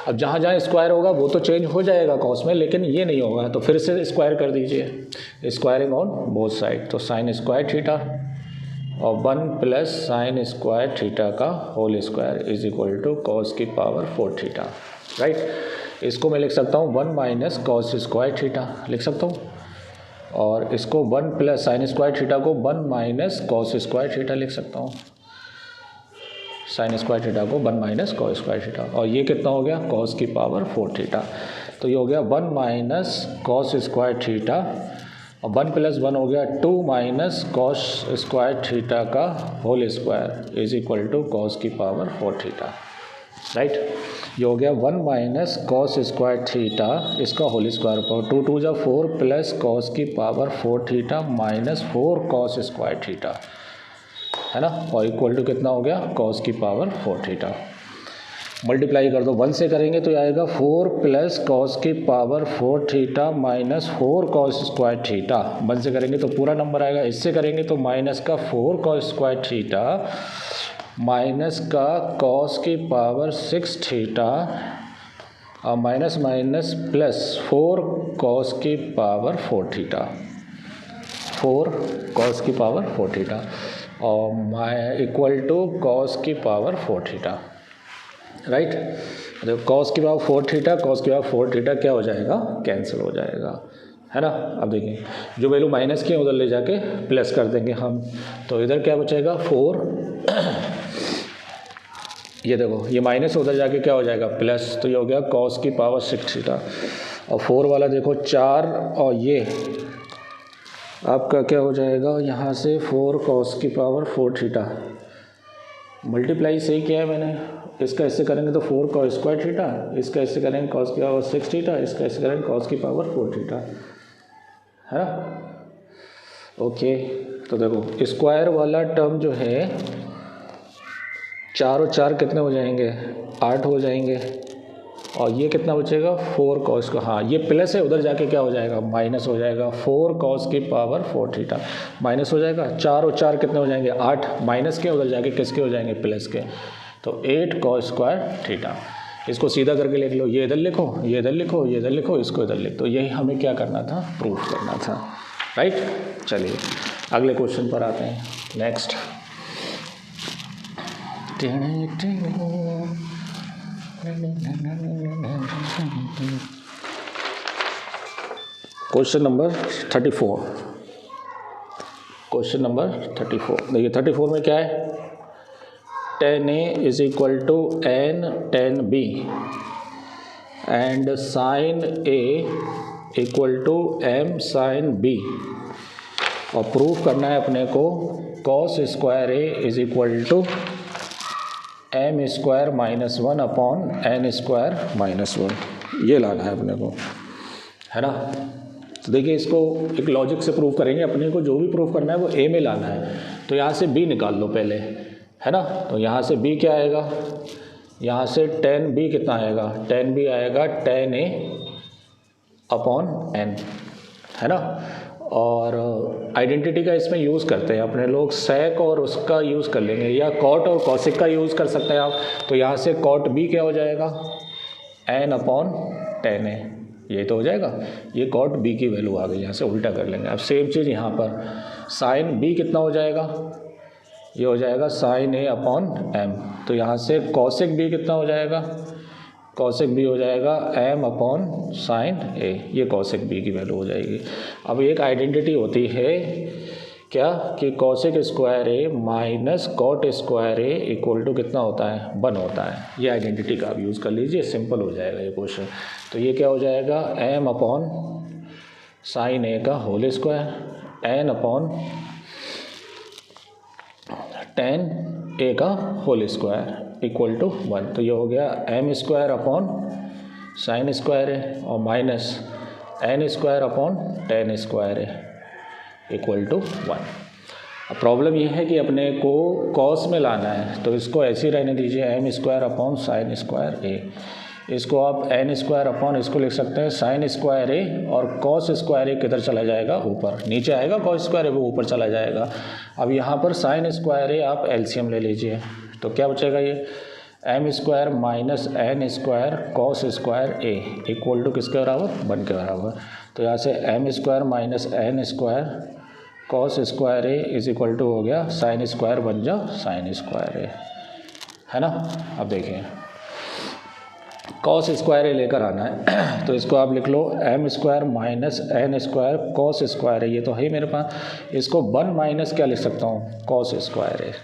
अब जहाँ जहाँ स्क्वायर होगा वो तो चेंज हो जाएगा कॉस में, लेकिन ये नहीं होगा, तो फिर से स्क्वायर कर दीजिए, स्क्वायरिंग ऑन बोथ साइड। तो साइन स्क्वायर थीटा और 1 प्लस साइन स्क्वायर थीटा का whole square is equal to cos की पावर 4 थीटा, राइट। इसको मैं लिख सकता हूँ 1 माइनस कॉस स्क्वायर थीटा लिख सकता हूँ, और इसको 1 प्लस साइन स्क्वायर थीटा को 1 माइनस कॉस स्क्वायर थीटा लिख सकता हूँ, साइन स्क्वायर थीटा को 1 माइनस कॉस स्क्वायर थीटा, और ये कितना हो गया, कॉस की पावर 4 थीटा। तो ये हो गया 1 माइनस कॉस स्क्वायर थीटा और 1 प्लस 1 हो गया 2 माइनस कॉस स्क्वायर थीटा का whole square is equal to cos की पावर 4 थीटा, राइट। ये हो गया 1 माइनस कॉस स्क्वायर थीटा, इसका होल स्क्वायर पावर 2 2 जा 4 प्लस कॉस की power 4 theta minus 4 cos square theta, है ना, और इक्वल टू कितना हो गया, कॉस की पावर 4 थीटा। मल्टीप्लाई कर दो, 1 से करेंगे तो आएगा 4 प्लस कॉस की power 4 theta minus 4 cos square theta. 1 से करेंगे तो पूरा नंबर आएगा, इससे करेंगे तो माइनस का 4 कॉस स्क्वायर थीटा माइनस का कॉस की पावर 6 थीटा और माइनस माइनस प्लस 4 कॉस की पावर 4 थीटा, 4 कॉस की पावर 4 थीटा और इक्वल टू कॉस की पावर 4 थीटा, राइट। देखो कॉस की पावर 4 थीटा, कॉस की पावर 4 थीटा क्या हो जाएगा, कैंसिल हो जाएगा, है ना। अब देखिए जो वैल्यू माइनस की है उधर ले जाके प्लस कर देंगे हम, तो इधर क्या बचेगा 4 ये देखो ये माइनस उधर जाके क्या हो जाएगा प्लस, तो ये हो गया कॉस की पावर 6 थीटा और 4 वाला देखो 4 और ये आपका क्या हो जाएगा, यहाँ से 4 कॉस की पावर 4 थीटा मल्टीप्लाई सही किया है मैंने, इसका ऐसे करेंगे तो 4 कॉस स्क्वायर थीटा, इसका ऐसे करेंगे कॉस की पावर 6 थीटा, इसका ऐसे करेंगे कॉस की पावर 4 थीटा, है ना। ओके, तो देखो स्क्वायर वाला टर्म जो है 4 और 4 कितने हो जाएंगे, 8 हो जाएंगे, और ये कितना बचेगा 4 कॉस का, हाँ ये प्लस है, उधर जाके क्या हो जाएगा माइनस हो जाएगा, 4 कॉस की पावर 4 थीटा माइनस हो जाएगा, 4 और 4 कितने हो जाएंगे 8, माइनस के उधर जाके किसके हो जाएंगे प्लस के, तो 8 कॉस स्क्वायर थीटा। इसको सीधा करके लिख लो, ये इधर लिखो, ये इधर लिखो, ये इधर लिखो, इसको इधर लिख दो, यही हमें क्या करना था, प्रूफ करना था, राइट। चलिए अगले क्वेश्चन पर आते हैं, next. Question number 34, question number 34 देखिए, 34 में क्या है, tan A is equal to n tan B and sin A equal to m sin B, और प्रूफ करना है अपने को cos square A is equal to m square minus 1 upon n square minus 1, ये लाना है अपने को, है ना। तो देखिए इसको एक लॉजिक से प्रूव करेंगे, अपने को जो भी प्रूव करना है वो a में लाना है, तो यहाँ से b निकाल लो पहले, है ना। तो यहाँ से b क्या आएगा, यहाँ से tan b कितना आएगा, tan b आएगा tan a अपॉन n, है ना। और आइडेंटिटी का इसमें यूज़ करते हैं अपने लोग, sec और उसका यूज़ कर लेंगे, या cot और cosec का यूज़ कर सकते हैं आप। तो यहाँ से cot b क्या हो जाएगा, n अपॉन tan a, ये तो हो जाएगा, ये cot b की वैल्यू आ गई, यहाँ से उल्टा कर लेंगे। अब सेम चीज़ यहाँ पर sin b कितना हो जाएगा, ये हो जाएगा sin a अपॉन m, तो यहाँ से cosec b कितना हो जाएगा, cosec b हो जाएगा m अपॉन sin a, ये cosec b की वैल्यू हो जाएगी। अब एक आइडेंटिटी होती है क्या कि cosec square a minus cot square a equal to कितना होता है 1 होता है, ये आइडेंटिटी का आप यूज़ कर लीजिए, सिंपल हो जाएगा ये क्वेश्चन। तो ये क्या हो जाएगा m अपॉन sin a का whole square, n upon tan a का होल स्क्वायर इक्वल टू 1, तो ये हो गया m square upon sign square है और minus n square upon tan square है इक्वल टू 1। अब प्रॉब्लम ये है कि अपने को कॉस में लाना है, तो इसको ऐसे ही रहने दीजिए, m square upon sign square a, इसको आप n स्क्वायर अपॉन इसको लिख सकते हैं साइन स्क्वायर a, और कॉस स्क्वायर a किधर चला जाएगा ऊपर, नीचे आएगा, कॉस स्क्वायर a वो ऊपर चला जाएगा। अब यहाँ पर साइन स्क्वायर a आप एलसीएम ले लीजिए, तो क्या बचेगा ये m square minus n square cos square a equal to किसके बराबर 1 के बराबर। तो यहाँ से m square minus n square cos square a is equal to हो गया साइन स्क्वायर बन जा साइन स्क्वायर a, है ना। अब देखिए कॉस स्क्वायर a लेकर आना है, तो इसको आप लिख लो m square minus n square cos square a, ये तो है ही मेरे पास, इसको 1 माइनस क्या लिख सकता हूँ कॉस स्क्वायर a,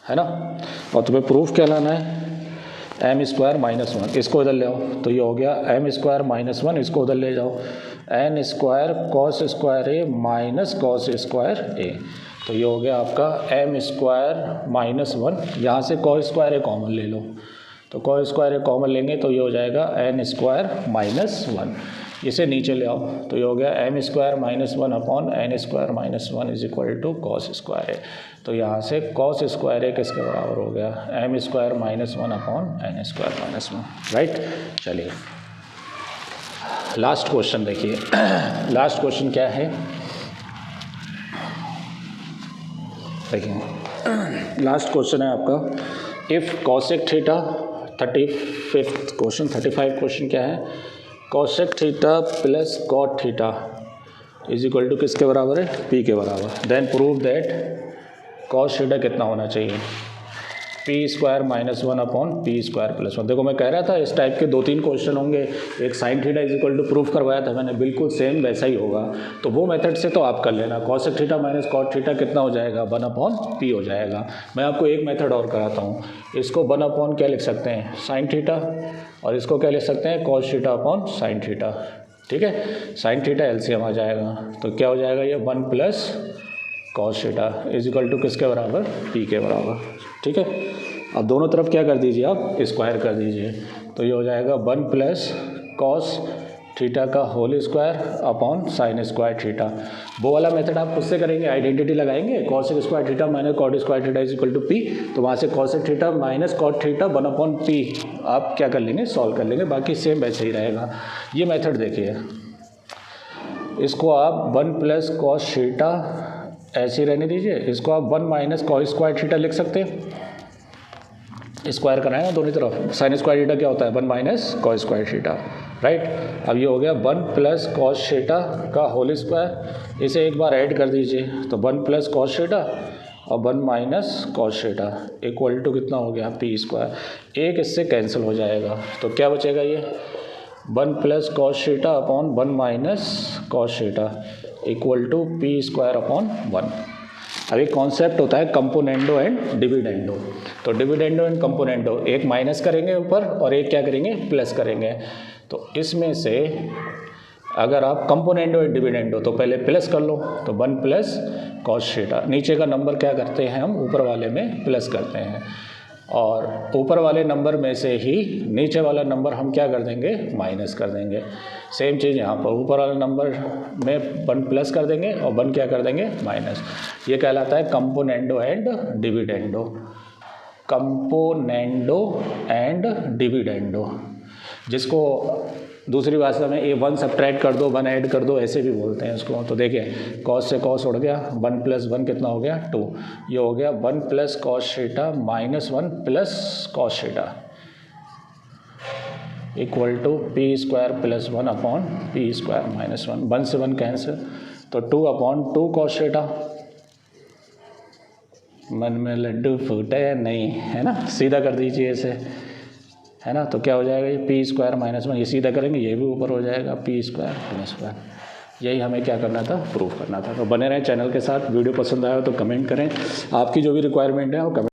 है ना। और तुम्हें प्रूफ क्या लाना है m स्क्वायर माइनस 1, इसको इधर ले आओ, तो ये हो गया m स्क्वायर माइनस 1, इसको उधर ले जाओ n square cos square a minus cos square a, तो ये हो गया आपका m स्क्वायर माइनस 1, यहाँ से कॉस स्क्वायर a कॉमन ले लो, तो कॉस स्क्वायर a कॉमन लेंगे तो ये हो जाएगा n स्क्वायर माइनस 1, इसे नीचे ले आओ, तो ये हो गया m square minus 1 upon n square minus 1 is equal to cos square a, तो यहाँ से कॉस स्क्वायर a किसके बराबर हो गया m square minus 1 upon n square minus 1, right. चलिए लास्ट क्वेश्चन देखिए, लास्ट क्वेश्चन क्या है देखिए, लास्ट क्वेश्चन है आपका if cosec theta, 35 question, 35 question क्या है, cosec theta plus cot theta is equal to किसके बराबर है p के बराबर, then prove that cos theta कितना होना चाहिए p square minus 1 upon p square plus 1। देखो मैं कह रहा था इस टाइप के 2-3 क्वेश्चन होंगे, एक sin theta is equal to proof करवाया था मैंने, बिल्कुल सेम वैसा ही होगा, तो वो मेथड से तो आप कर लेना, cosec theta minus cot theta कितना हो जाएगा 1 अपॉन पी हो जाएगा। मैं आपको एक मेथड और कराता हूँ, इसको 1 अपॉन क्या लिख सकते हैं साइन थीटा, और इसको क्या लिख सकते हैं cos theta upon sine theta, ठीक है। साइन थीटा एलसीएम आ जाएगा, तो क्या हो जाएगा ये 1 plus cos theta is equal to किसके बराबर पी के बराबर, ठीक है। अब दोनों तरफ क्या कर दीजिए आप स्क्वायर कर दीजिए, तो ये हो जाएगा 1 प्लस कॉस थीटा का whole square upon sign square theta. वो वाला मेथड आप खुद से करेंगे, आइडेंटिटी लगाएंगे, cosec square theta minus cot square theta is equal to p, तो वहाँ से cosec theta minus cot theta 1 upon p आप क्या कर लेंगे, सॉल्व कर लेंगे, बाकी सेम वैसे ही रहेगा। ये मेथड देखिए, इसको आप 1 प्लस कॉस थीटा ऐसे ही रहने दीजिए, इसको आप 1 माइनस कॉस स्क्वायर थीटा लिख सकते हैं, स्क्वायर कराए ना दोनों तरफ, साइन स्क्वायर थीटा क्या होता है 1 minus cos square theta, right. अब ये हो गया 1 प्लस कॉस थीटा का होल स्क्वायर, इसे एक बार ऐड कर दीजिए तो 1 प्लस कॉस थीटा और 1 minus cos theta equal to कितना हो गया पी स्क्वायर। एक इससे कैंसिल हो जाएगा तो क्या बचेगा, ये 1 plus cos theta upon 1 minus cos theta equal to p square upon 1। अब एक कॉन्सेप्ट होता है कंपोनेंडो एंड डिविडेंडो, तो डिविडेंडो एंड कंपोनेंडो, एक माइनस करेंगे ऊपर और एक क्या करेंगे प्लस करेंगे। तो इसमें से अगर आप कंपोनेंडो एंड डिविडेंडो तो पहले प्लस कर लो, तो 1 प्लस कॉस थीटा, नीचे का नंबर क्या करते हैं हम ऊपर वाले में प्लस करते हैं, और ऊपर वाले नंबर में से ही नीचे वाला नंबर हम क्या कर देंगे माइनस कर देंगे। सेम चीज़ यहाँ पर ऊपर वाले नंबर में 1 प्लस कर देंगे और 1 क्या कर देंगे माइनस। ये कहलाता है componendo and dividendo, componendo and dividendo, जिसको दूसरी भाषा में ये 1 सब्ट्रैक्ट कर दो 1 ऐड कर दो ऐसे भी बोलते हैं इसको। तो देखिए कॉस से कॉस उड़ गया, 1 प्लस 1 कितना हो गया 2, ये हो गया 1 plus cos theta minus 1 plus cos theta equal to p square plus 1 upon p square minus 1, 1 से 1 कैंसिल, तो 2 अपॉन 2 कॉस थीटा। मन में लड्डू फूटे नहीं, है ना, सीधा कर दीजिए इसे, है ना, तो क्या हो जाएगा ये पी स्क्वायर माइनस 1, ये सीधा करेंगे ये भी ऊपर हो जाएगा पी स्क्वायर प्लस 1। यही हमें क्या करना था, प्रूफ करना था। तो बने रहें चैनल के साथ, वीडियो पसंद आया हो तो कमेंट करें, आपकी जो भी रिक्वायरमेंट है वो कमेंट